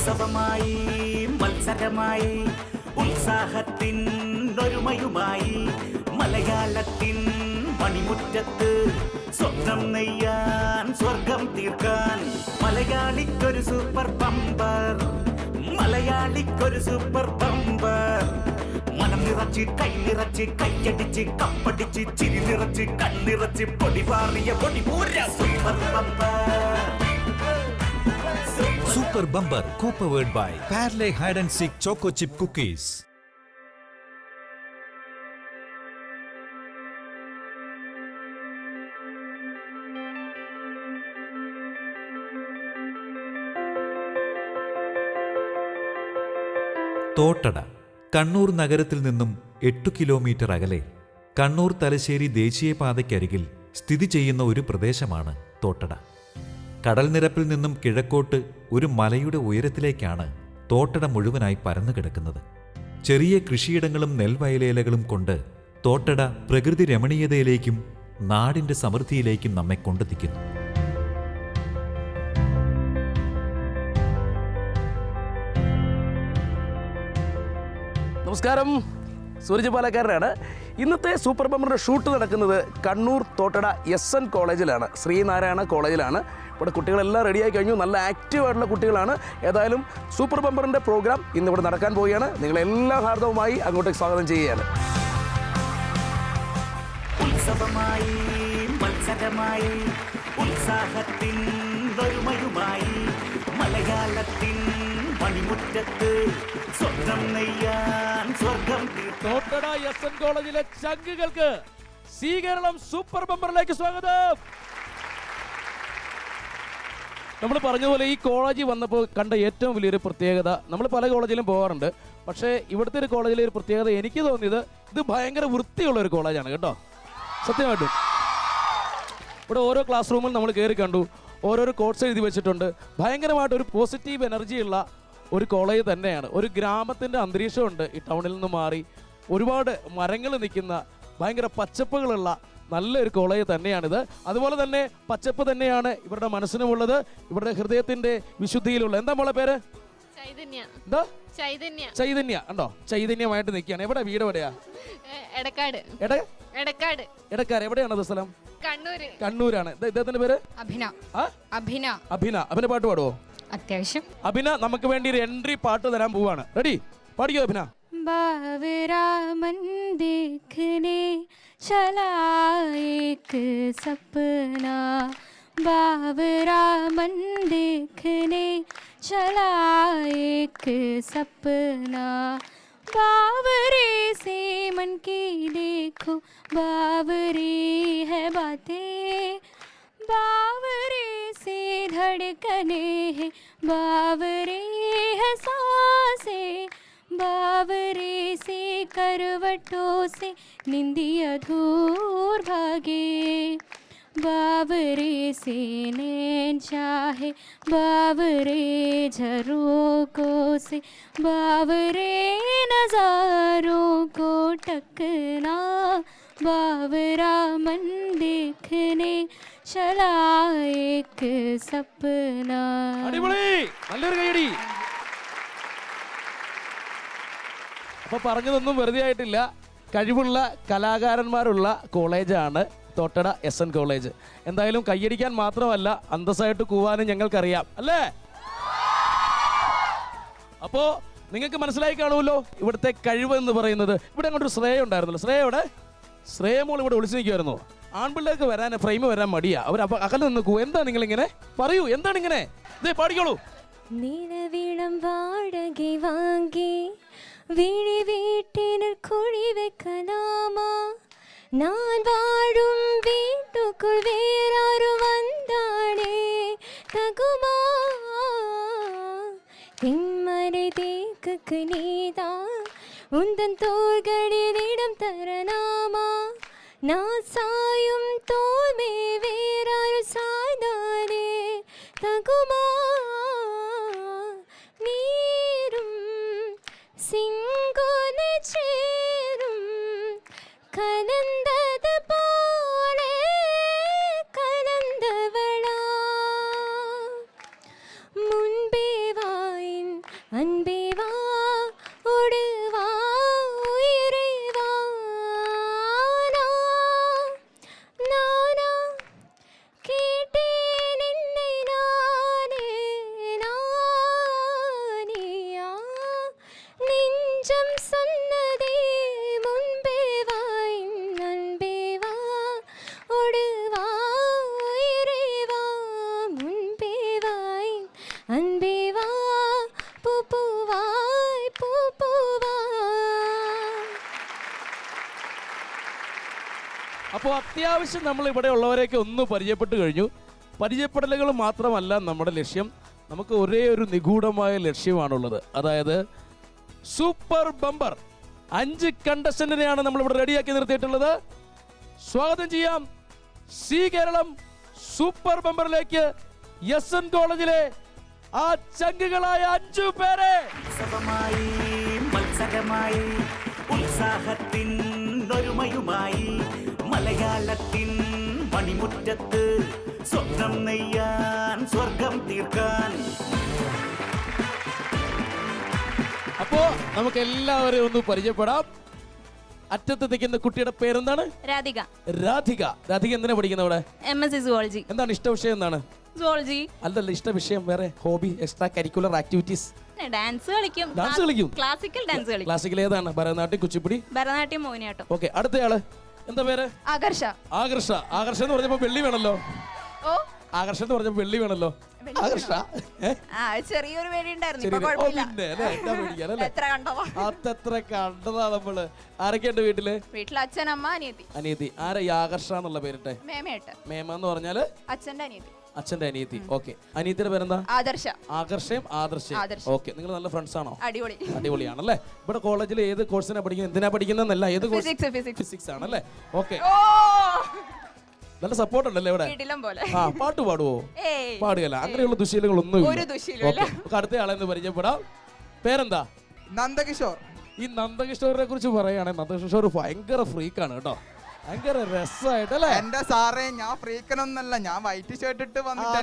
ഉത്സവമായി മത്സരമായി ഉത്സാഹത്തിൻ ഒരുമയുമായി മലയാളത്തിൻ മണിമുറ്റത്ത് സ്വപ്നം നെയ്യാൻ സ്വർഗം തീർക്കാൻ മലയാളിക്കൊരു സൂപ്പർ ബമ്പർ മലയാളിക്കൊരു സൂപ്പർ ബമ്പർ മനം നിറച്ച് കൈ നിറച്ച് കൈയടിച്ച് കപ്പടിച്ച് ചിരി നിറച്ച് കണ്ണിറച്ച് പൊടി പാറിയ പൊടി പൂര super bumper. Super Bumper co-powered by Parle Hide and Seek Choco Chip Cookies. Thottada Kannur നഗരത്തിൽ നിന്നും 8 കിലോമീറ്റർ അകലെ കണ്ണൂർ തലശ്ശേരി ദേശീയപാതയ്ക്കരികിൽ സ്ഥിതി ചെയ്യുന്ന ഒരു പ്രദേശമാണ് തോട്ടട. കടൽനിരപ്പിൽ നിന്നും കിഴക്കോട്ട് ഒരു മലയുടെ ഉയരത്തിലേക്കാണ് തോട്ടട മുഴുവനായി പരന്നു കിടക്കുന്നത്. ചെറിയ കൃഷിയിടങ്ങളും നെൽവയലേലകളും കൊണ്ട് തോട്ടട പ്രകൃതി രമണീയതയിലേക്കും നാടിന്റെ സമൃദ്ധിയിലേക്കും നമ്മെ കൊണ്ടെത്തിക്കുന്നു. നമസ്കാരം, സൂരജ് പാലക്കാരനാണ്. ഇന്നത്തെ സൂപ്പർ ബമ്പറിൻ്റെ ഷൂട്ട് നടക്കുന്നത് കണ്ണൂർ തോട്ടട SN കോളേജിലാണ്, ശ്രീനാരായണ കോളേജിലാണ്. ഇവിടെ കുട്ടികളെല്ലാം റെഡിയായി കഴിഞ്ഞു, നല്ല ആക്റ്റീവായിട്ടുള്ള കുട്ടികളാണ്. ഏതായാലും സൂപ്പർ ബമ്പറിൻ്റെ പ്രോഗ്രാം ഇന്നിവിടെ നടക്കാൻ പോവുകയാണ്. നിങ്ങളെല്ലാം ഹാർദവുമായി അങ്ങോട്ടേക്ക് സ്വാഗതം ചെയ്യുകയാണ്. ഉത്സവമായി മത്സരമായി ഉത്സാഹത്തിൻ ഒരുമയുമായി മലയാളത്തിൻ മണിമുറ്റത്ത് സ്വപ്നം നെയ്യാൻ സ്വർഗം. തോട്ടട SN കോളേജിലെ ചങ്കുകൾക്ക് സ്വീകരണം സൂപ്പർ ബമ്പറിലേക്ക് സ്വാഗതം. നമ്മൾ പറഞ്ഞതുപോലെ ഈ കോളേജിൽ വന്നപ്പോൾ കണ്ട ഏറ്റവും വലിയൊരു പ്രത്യേകത, നമ്മൾ പല കോളേജിലും പോകാറുണ്ട്, പക്ഷേ ഇവിടുത്തെ ഒരു കോളേജിലെ ഒരു പ്രത്യേകത എനിക്ക് തോന്നിയത് ഇത് ഭയങ്കര വൃത്തിയുള്ള ഒരു കോളേജാണ് കേട്ടോ. സത്യമായിട്ടും ഇവിടെ ഓരോ ക്ലാസ് റൂമിൽ നമ്മൾ കയറി കണ്ടു, ഓരോരോ കോഴ്സ് എഴുതി വെച്ചിട്ടുണ്ട്. ഭയങ്കരമായിട്ടൊരു പോസിറ്റീവ് എനർജിയുള്ള ഒരു കോളേജ് തന്നെയാണ്. ഒരു ഗ്രാമത്തിൻ്റെ അന്തരീക്ഷമുണ്ട് ഈ ടൗണിൽ നിന്ന് മാറി. ഒരുപാട് മരങ്ങൾ നിൽക്കുന്ന ഭയങ്കര പച്ചപ്പുകളുള്ള നല്ലൊരു കോളേജ് തന്നെയാണിത്. അതുപോലെ തന്നെ പച്ചപ്പ് തന്നെയാണ് ഇവരുടെ മനസ്സിനുമുള്ളത്, ഇവരുടെ ഹൃദയത്തിൻ്റെ വിശുദ്ധിയിലുള്ള. എന്താ മോളെ പേര്? എന്താ? ചൈതന്യ. ഉണ്ടോ? ചൈതന്യമായിട്ട് നിൽക്കുകയാണ്. എവിടെ വീട്? എവിടെയാ? എടക്കാട്. എവിടെയാണത് സ്ഥലം? കണ്ണൂരാണ്. ഇദ്ദേഹത്തിന്റെ പേര് അഭിന. പാട്ട് പാടുവോ? അത്യാവശ്യം. അഭിന നമുക്ക് വേണ്ടി ഒരു എൻട്രി പാട്ട് തരാൻ പോവാണ്. റെഡി? പാടിക്കോ അഭിന. बावरामन देखने चला एक सपना, बावरामन देखने चला एक सपना, बावरे से मन की देखो बावरी है बातें, बावरे से धड़कने हैं बावरे है सांसें, बावरे से करवटों से निंदिया दूर भागे, बावरे से नैन चाहे बावरे झरोकों से, बावरे नज़ारों को टकना, बावरा मन देखने चला एक सपना. അപ്പോൾ പറഞ്ഞതൊന്നും വെറുതെ ആയിട്ടില്ല. കഴിവുള്ള കലാകാരന്മാരുള്ള കോളേജാണ് തോട്ടട SN കോളേജ്. എന്തായാലും കയ്യടിക്കാൻ മാത്രമല്ല അന്തസ്സായിട്ട് കൂവാനും ഞങ്ങൾക്കറിയാം, അല്ലേ? അപ്പോൾ നിങ്ങൾക്ക് മനസ്സിലായി കാണുമല്ലോ ഇവിടുത്തെ കഴിവ് എന്ന് പറയുന്നത്. ഇവിടെ അങ്ങോട്ട് ശ്രേയ ഉണ്ടായിരുന്നല്ലോ. ശ്രേയ മോൾ ഇവിടെ ഒളിച്ചു നിൽക്കുമായിരുന്നോ? ആൺപിള്ളേർക്ക് വരാൻ ഫ്രെയിം വരാൻ മടിയാ, അവർ അകലെ നിൽക്കൂ. എന്താ നിങ്ങളിങ്ങനെ പറയൂ, എന്താണ് ഇങ്ങനെ? ഇതേ പാടിക്കോളൂ. നിലവിളം വാടക വാങ്ങി വീഴി വീട്ടിന് കുഴി വെക്കലാമാ, ഞാൻ വാഴും വീട്ടുക്കുൾ വേറാരു വന്നാണേ തകുമാ, തിന്മരെ തേക്ക് നീതാ ഉന്തൻ തോൾകളിൽ ഇടം തരണാമാ, நான் சாயும் தோல்மே வேறாரு சாய்ந்தானே தகுமா, நீரும் சிங்கோன சேரும் கலந்தது போலே கலந்தவளா, முன்பே வாயின் അപ്പോൾ അത്യാവശ്യം നമ്മൾ ഇവിടെ ഉള്ളവരെയൊക്കെ ഒന്ന് പരിചയപ്പെട്ട് കഴിഞ്ഞു. പരിചയപ്പെടലുകൾ മാത്രമല്ല നമ്മുടെ ലക്ഷ്യം. നമുക്ക് ഒരേ ഒരു നിഗൂഢമായ ലക്ഷ്യമാണുള്ളത്. അതായത് സൂപ്പർ ബമ്പർ 5 കണ്ടസ്റ്റന്റിനെയാണ് നമ്മളിവിടെ റെഡിയാക്കി നിർത്തിയിട്ടുള്ളത്. സ്വാഗതം ചെയ്യാം സി കേരളം സൂപ്പർ ബമ്പറിലേക്ക് എസ്എൻ കോളേജിലെ ആ ചങ്കുകളായ 5 പേരെ. ഉത്സവമായി മത്സരമായി ഉത്സാഹത്തിൻ ഒരുമയുമായി മലയാളത്തിൻ മണിമുറ്റത്ത് സ്വപ്നം നെയ്യാൻ സ്വർഗം തീർക്കാൻ. അപ്പോ നമുക്ക് എല്ലാവരെയും ഒന്ന് പരിചയപ്പെടാം. അറ്റത്ത് നിൽക്കുന്ന കുട്ടിയുടെ പേരെന്താണ്? രാധിക. രാധിക. രാധിക എന്തിനാ പഠിക്കുന്നത് ഇവിടെ? MSc zoology. എന്താണ് ഇഷ്ട വിഷയം? എന്താണ്? സുവോളജി. അല്ലല്ല, ഇഷ്ട വിഷയം വേറെ, hobby, extra curricular activities. Dance കളിക്കും. ഡാൻസ് കളിക്കും. ക്ലാസിക്കൽ ഡാൻസ് കളിക്കും. ക്ലാസിക്കൽ ഏതാണ്? ഭരതനാട്യം, കുച്ചിപ്പുടി? ഭരതനാട്യം, മോഹിനിയാട്ടം. ഓക്കെ, അടുത്തയാള് എന്താ പേര്? ആകർഷ. ആകർഷ. ആകർഷ എന്ന് പറഞ്ഞപ്പോ വെള്ളി വേണല്ലോ. ഓ, ആകർഷ എന്ന് പറഞ്ഞപ്പോ വെള്ളി വേണല്ലോ. ആകർഷ ചെറിയൊരു പേടി ഉണ്ടായിരുന്നു. അതെത്ര കണ്ടതാ നമ്മള്. ആരൊക്കെയുണ്ട് വീട്ടില്? വീട്ടിൽ അച്ഛൻ, അമ്മ, അനിയത്തി. അനിയത്തി. ആരാ ഈ ആകർഷ എന്നുള്ള പേരിട്ടെ? മേമേട്ട്. മേമ എന്ന് പറഞ്ഞാല് അച്ഛന്റെ അനിയത്തി. അച്ഛന്റെ അനിയത്തി. ഓക്കെ, അനിയത്തിയുടെ പേരെന്താ? ആദർശ. ആകർഷയും ആദർശയും. ഓക്കെ, നിങ്ങൾ നല്ല ഫ്രണ്ട്സ് ആണോ? അടിപൊളി. അടിപൊളിയാണല്ലേ. ഇവിടെ കോളേജിൽ ഏത് കോഴ്സിനാ പഠിക്കുന്നത്? എന്തിനാ പഠിക്കുന്നല്ല, ഏത് ഫിസിക്സ് ആണല്ലേ? ഓക്കെ, നല്ല സപ്പോർട്ട് ഉണ്ടല്ലേ ഇവിടെ? ആ, പാട്ട് പാടുവോ? പാടുകയല്ല, അങ്ങനെയുള്ള ദുശീലങ്ങളൊന്നും ഇല്ല. അടുത്ത ആളെന്ന് പരിചയപ്പെടാം. പേരെന്താ? നന്ദകിഷോർ. ഈ നന്ദകിഷോറിനെ കുറിച്ച് പറയുകയാണെങ്കിൽ നന്ദകിഷോർ ഭയങ്കര ഫ്രീക്കാണ് കേട്ടോ. ഭയങ്കര രസമായിട്ടല്ലേ? എന്റെ സാറേ, ഞാൻ ഫ്രീക്കനൊന്നല്ല, ഞാൻ വൈറ്റ് ഷർട്ട് ഇട്ട് വന്നിട്ട്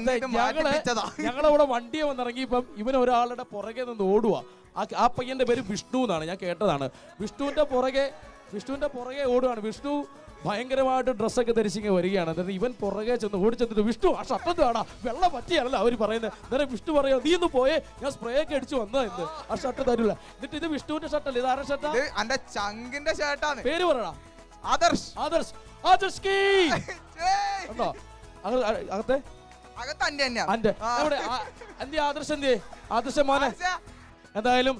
ഞങ്ങളവിടെ വണ്ടിയെ വന്നിറങ്ങിയപ്പം ഇവൻ ഒരാളുടെ പുറകെ നിന്ന് ഓടുക. ആ പയ്യന്റെ പേര് വിഷ്ണു എന്നാണ്, ഞാൻ കേട്ടതാണ്. വിഷ്ണുവിന്റെ പുറകെ ഓടുകയാണ്. വിഷ്ണു ഭയങ്കരമായിട്ട് ഡ്രസ്സൊക്കെ ധരിച്ചിങ്ങനെ വരികയാണ്. എന്നിട്ട് ഇവൻ പുറകെ ചെന്ന് ഓടിച്ചെന്നിട്ട് വിഷ്ണു ആ ഷർട്ടൊന്നും ആടാ വെള്ളം പറ്റിയാണല്ലോ അവർ പറയുന്നത്. നേരെ വിഷ്ണു പറയാ, നീ ഒന്ന് പോയേ, ഞാൻ സ്പ്രേ ഒക്കെ അടിച്ചു വന്നതാ ഇന്ന്, ആ ഷർട്ട് തരില്ല. എന്നിട്ട് ഇത് വിഷ്ണുവിന്റെ ഷർട്ടല്ലേ, ഇത് ആരുടെ ഷർട്ടാ? എന്റെ ചങ്കിന്റെ ഷർട്ടാണ്. പേര് പറയടാ. ആദർശ്. ആദർശ്. ആദർശ് കീ ഉണ്ടോ അകത്തെ? ആദർശ് എന്തിയെ? ആദർശ മോനെ, എന്തായാലും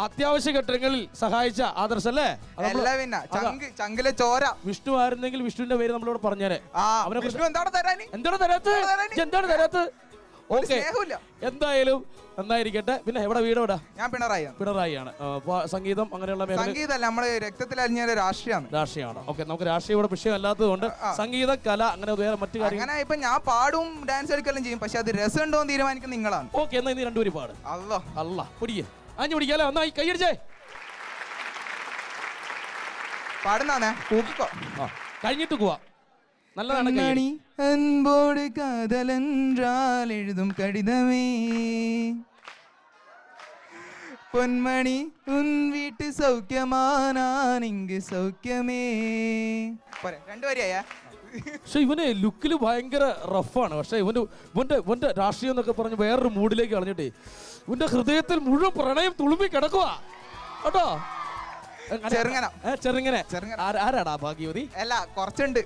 അത്യാവശ്യ ഘട്ടങ്ങളിൽ സഹായിച്ച ആദർശ് അല്ലേ? ചങ്കിലെ ചോര. വിഷ്ണു ആയിരുന്നെങ്കിൽ വിഷ്ണുവിന്റെ പേര് നമ്മളോട് പറഞ്ഞേരെ. എന്താണ് തരാത്ത്? ഓക്കെ, എന്തായാലും നന്നായിരിക്കട്ടെ. പിന്നെ എവിടെ വീട്? എവിടെ? ഞാൻ പിണറായിയാണ്. സംഗീതം അങ്ങനെയുള്ള സംഗീതമല്ല, നമ്മള് രക്തത്തിൽ അലിഞ്ഞ രാഷ്ട്രീയമാണ്. ഓക്കെ, നമുക്ക് രാഷ്ട്രീയ ഇവിടെ വിഷയം അല്ലാത്തതുകൊണ്ട് സംഗീത കല അങ്ങനെ വേറെ മറ്റു കാര്യങ്ങൾ. അങ്ങനെ ഇപ്പൊ ഞാൻ പാടും ഡാൻസ് കളിക്കെല്ലാം ചെയ്യും, പക്ഷെ അത് രസമുണ്ടോ എന്ന് തീരുമാനിക്കുന്നത് നിങ്ങളാണ്. ഓക്കെ, എന്നാ ഇനി രണ്ടുപേരും പാട്. അല്ല പിടിക്കേ, അഞ്ഞു പിടിക്കാലോ. ഒന്നായി കൈയടിച്ചേ. പാടുന്നാണേ, കൂക്കിക്കോ. കഴിഞ്ഞിട്ട് പോവാ. നല്ലതാണ്. അൻപോട് കാതലെன்றால் എഴുതും കടിതമേ പൊന്മണി ഉൻ വീട്ട് സൗഖ്യമാനാൻ ഇങ്ങ് സൗഖ്യമേ. രണ്ടുപേരെയാ. പക്ഷെ ഇവന് ലുക്കില് ഭയങ്കര റഫാണ്. പക്ഷെ ഇവന്റെ രാഷ്ട്രീയം എന്നൊക്കെ പറഞ്ഞ് വേറൊരു മൂഡിലേക്ക് കളഞ്ഞിട്ടേ ഇവന്റെ ഹൃദയത്തിൽ മുഴുവൻ പ്രണയം തുളുമ്പി കിടക്കുക കേട്ടോ. ചെറുങ്ങനെ. ആരാടാ ഭാഗ്യവതി? അല്ല, കുറച്ചുണ്ട്.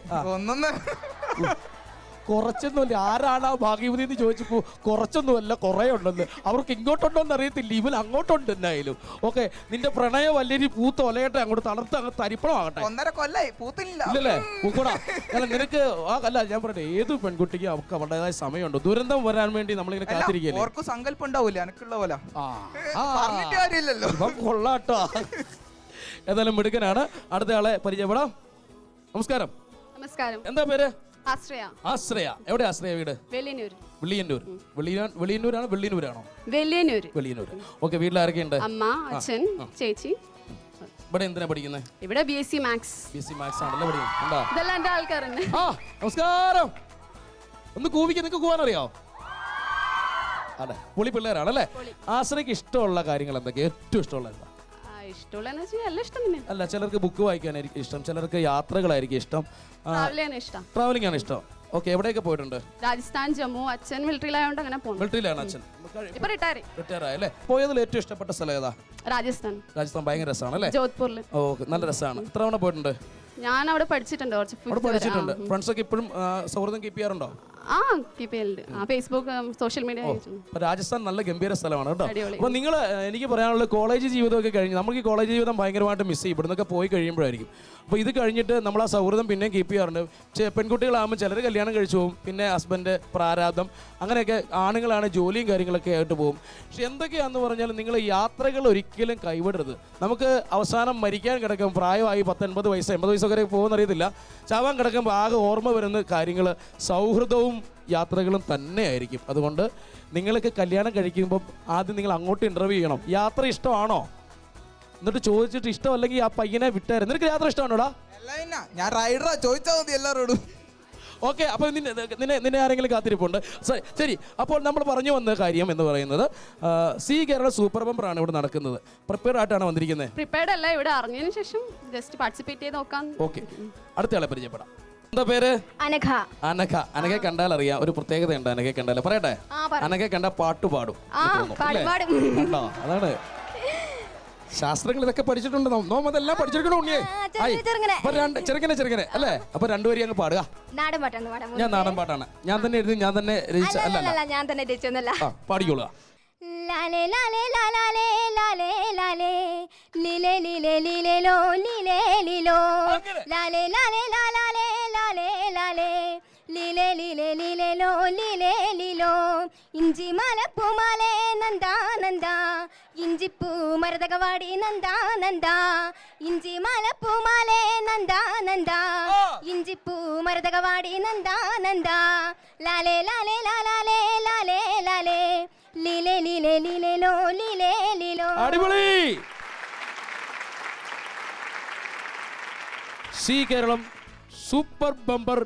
കുറച്ചൊന്നുമല്ല. ആരാണ് ഭാഗ്യവതി എന്ന് ചോദിച്ചപ്പോ കുറച്ചൊന്നുമല്ല, കുറെ ഉണ്ടെന്ന്. അവർക്ക് ഇങ്ങോട്ടുണ്ടോ എന്ന് അറിയത്തില്ല, ഇവൻ അങ്ങോട്ടുണ്ട്. എന്തായാലും ഓക്കെ, നിന്റെ പ്രണയം വലിയ പൂത്ത് ഒലയട്ടെ, അങ്ങോട്ട് തണുത്ത് അങ്ങ് തരിപ്പണമാകട്ടെ. 1.5 കൊല്ലായി പൂത്തില്ല. ഇല്ലല്ലേ? പൂക്കൂടാ. അല്ല, നിനക്ക് അല്ല, ഞാൻ പറയട്ടെ, ഏത് പെൺകുട്ടിക്ക് അവർക്ക് അവരുടേതായ സമയമുണ്ട്. ദുരന്തം വരാൻ വേണ്ടി നമ്മളിങ്ങനെ കാത്തിരിക്കല്ലേ. അവർക്ക് സങ്കല്പം ഉണ്ടാവൂല, എനിക്കുള്ള പോലെ കൊള്ളാട്ടോ. ഏതായാലും മിടുക്കനാണ്. അടുത്ത ആളെ പരിചയപ്പെടാം. നമസ്കാരം. എന്താ പേര്? ആശ്രയ. എവിടെ ആശ്രയ വീട്? വെളിയന്നൂരാണോ? വെള്ളിയന്നൂർ. ഓക്കെ, വീട്ടിൽ ആരൊക്കെയുണ്ട്? അമ്മ, അച്ഛൻ, ചേച്ചി. ഇവിടെ എന്തിനാ പഠിക്കുന്നത്? ഇവിടെ BSc Maths. ആണല്ലേ പഠിക്കുന്നത്? ഇതെല്ലാം എന്റെ ആൾക്കാരുണ്ട്. നമസ്കാരം. ഒന്ന് കൂവിക്ക്. നിങ്ങൾക്ക് കൂവാനറിയോ? അതെ, പൊളി പിള്ളേരാണല്ലേ. ആശ്രയ്ക്ക് ഇഷ്ടമുള്ള കാര്യങ്ങൾ എന്തൊക്കെ? ഏറ്റവും ഇഷ്ടമുള്ള എന്താ? അല്ല, ചിലർക്ക് ബുക്ക് വായിക്കാനായിരിക്കും ഇഷ്ടം, ചിലർക്ക് യാത്രകളായിരിക്കും ഇഷ്ടം, ട്രാവലിംഗ് ആണ് ഇഷ്ടം. ഓക്കെ, എവിടെയൊക്കെ പോയിട്ടുണ്ട്? രാജസ്ഥാൻ, ജമ്മു. അച്ഛൻ മിലിറ്ററിയിലായോണ്ട് അങ്ങനെ പോകുന്നു. മിലിറ്ററിയിലാണ് അച്ഛൻ. റിട്ടയർ ആയല്ലേ? പോയതിൽ ഏറ്റവും ഇഷ്ടപ്പെട്ട സ്ഥലം ഏതാ? രാജസ്ഥാൻ. ഭയങ്കര രസമാണ് അല്ലേ? ജോധ്പൂരിൽ. ഓക്കെ, നല്ല രസമാണ്. എത്ര തവണ പോയിട്ടുണ്ട്? ഞാൻ അവിടെ പഠിച്ചിട്ടുണ്ട്. ഫ്രണ്ട്സ് ഒക്കെ ഇപ്പോഴും സൗഹൃദം കീപ്പ് ചെയ്യാറുണ്ടോ? ആ കീപ്പ് ചെയ്യലുണ്ട്. ആ ഫേസ്ബുക്ക് സോഷ്യൽ മീഡിയ അപ്പൊ രാജസ്ഥാൻ നല്ല ഗംഭീര സ്ഥലമാണ് കേട്ടോ. അടിപൊളി. അപ്പൊ നിങ്ങൾ എനിക്ക് പറയാനുള്ളത് കോളേജ് ജീവിതമൊക്കെ കഴിഞ്ഞ് നമുക്ക് ഈ കോളേജ് ജീവിതം ഭയങ്കരമായിട്ട് മിസ് ചെയ്യും. ഇവിടുന്നൊക്കെ പോയി കഴിയുമ്പോഴായിരിക്കും. അപ്പോൾ ഇത് കഴിഞ്ഞിട്ട് നമ്മൾ ആ സൗഹൃദം പിന്നെയും കീപ്പ് ചെയ്യാറുണ്ട്. പെൺകുട്ടികളാകുമ്പോൾ ചിലർ കല്യാണം കഴിച്ചു പോകും, പിന്നെ ഹസ്ബൻഡ് പ്രാരാബ്ദം അങ്ങനെയൊക്കെ. ആണുങ്ങളാണ് ജോലിയും കാര്യങ്ങളൊക്കെ ആയിട്ട് പോകും. പക്ഷെ എന്തൊക്കെയാണെന്ന് പറഞ്ഞാൽ നിങ്ങൾ യാത്രകൾ ഒരിക്കലും കൈവിടരുത്. നമുക്ക് അവസാനം മരിക്കാൻ കിടക്കും, പ്രായമായി 80 വയസ്സ് 80 വയസ്സൊക്കെ വരെ പോകുന്നറിയത്തില്ല. ചാവാൻ കിടക്കുമ്പോൾ ആകെ ഓർമ്മ വരുന്ന കാര്യങ്ങൾ സൗഹൃദവും യാത്രകളും തന്നെയായിരിക്കും. അതുകൊണ്ട് നിങ്ങൾക്ക് കല്യാണം കഴിക്കുമ്പം ആദ്യം നിങ്ങൾ അങ്ങോട്ട് ഇൻ്റർവ്യൂ ചെയ്യണം. യാത്ര ഇഷ്ടമാണോ എന്നിട്ട് ചോദിച്ചിട്ട് ഇഷ്ടമല്ലെങ്കിൽ ആ പയ്യനെ വിട്ടായിരുന്നു. നിനക്ക് യാത്ര ഇഷ്ടമാണോടാ? ഞാൻ റൈഡറാ, ചോദിച്ചാൽ മതി എല്ലാവരോടും. ഓക്കെ, അപ്പോൾ നിന്നെ ആരെങ്കിലും കാത്തിരിപ്പുണ്ട്? ശരി, അപ്പോൾ നമ്മൾ പറഞ്ഞു വന്ന കാര്യം എന്ന് പറയുന്നത് സി കേരള സൂപ്പർ ബമ്പറാണ് ഇവിടെ നടക്കുന്നത്. പ്രിപ്പയർഡ് ആയിട്ടാണ് വന്നിരിക്കുന്നത്? പ്രിപ്പയർഡ് അല്ല, ഇവിടെ അറിഞ്ഞതിന് ശേഷം ജസ്റ്റ് പാർട്ടിസിപ്പേറ്റ് ചെയ്ത് നോക്കാം. ഓക്കെ, അടുത്തയാളെ പരിചയപ്പെടാം. എന്താ പേര്? അനഘ. അനഘ. അനഘയെ കണ്ടാൽ അറിയാം, ഒരു പ്രത്യേകതയുണ്ട് അനഘയെ കണ്ടാൽ. പറയട്ടെ, അനഘയെ കണ്ട പാട്ട് പാടും. കണ്ടോ? അതാണ് ശാസ്ത്രങ്ങൾ ഇതൊക്കെ പഠിച്ചിട്ടുണ്ട്. നോമതെല്ലാം പഠിച്ചിരിക്കണോ ഉണ്ണിയെ? ചെറുക്കനെ അല്ലേ? അപ്പൊ രണ്ടുപേരും അങ്ങ് പാടുക. ഞാൻ നാടൻ പാട്ടാണ്. ഞാൻ തന്നെ എഴുതി, ഞാൻ തന്നെ രചിച്ച. അല്ല, ഞാൻ തന്നെ രചിച്ചൊന്നല്ല. പാടിക്കോളുക. ലാലേ ലാലേ ലാലേ ലാലേ ലാലേ ലീലേ ലീലേ ലീലേ ലോ ലീലേ ലീലോ ലാലേ ലാലേ ലാലേ ലാലേ ലാലേ ലീലേ ലീലേ ലീലേ ലോ ലീലേ ലീലോ ഇഞ്ചി മലപ്പൂമാലേ നന്ദാ നന്ദാ ഇഞ്ചിപ്പൂ മരതകവാടി നന്ദാ നന്ദാ ഇഞ്ചി മലപ്പൂമാലേ നന്ദാ നന്ദാ ഇഞ്ചിപ്പൂ മരതകവാടി നന്ദാ നന്ദാ ലാലേ ലാലേ ലാലേ ലാലേ ലാലേ ലീലേ ലീലേ ലീലേ ലോ ലീലേ ലീലോ. അടിപൊളി. Zee Keralam super bumper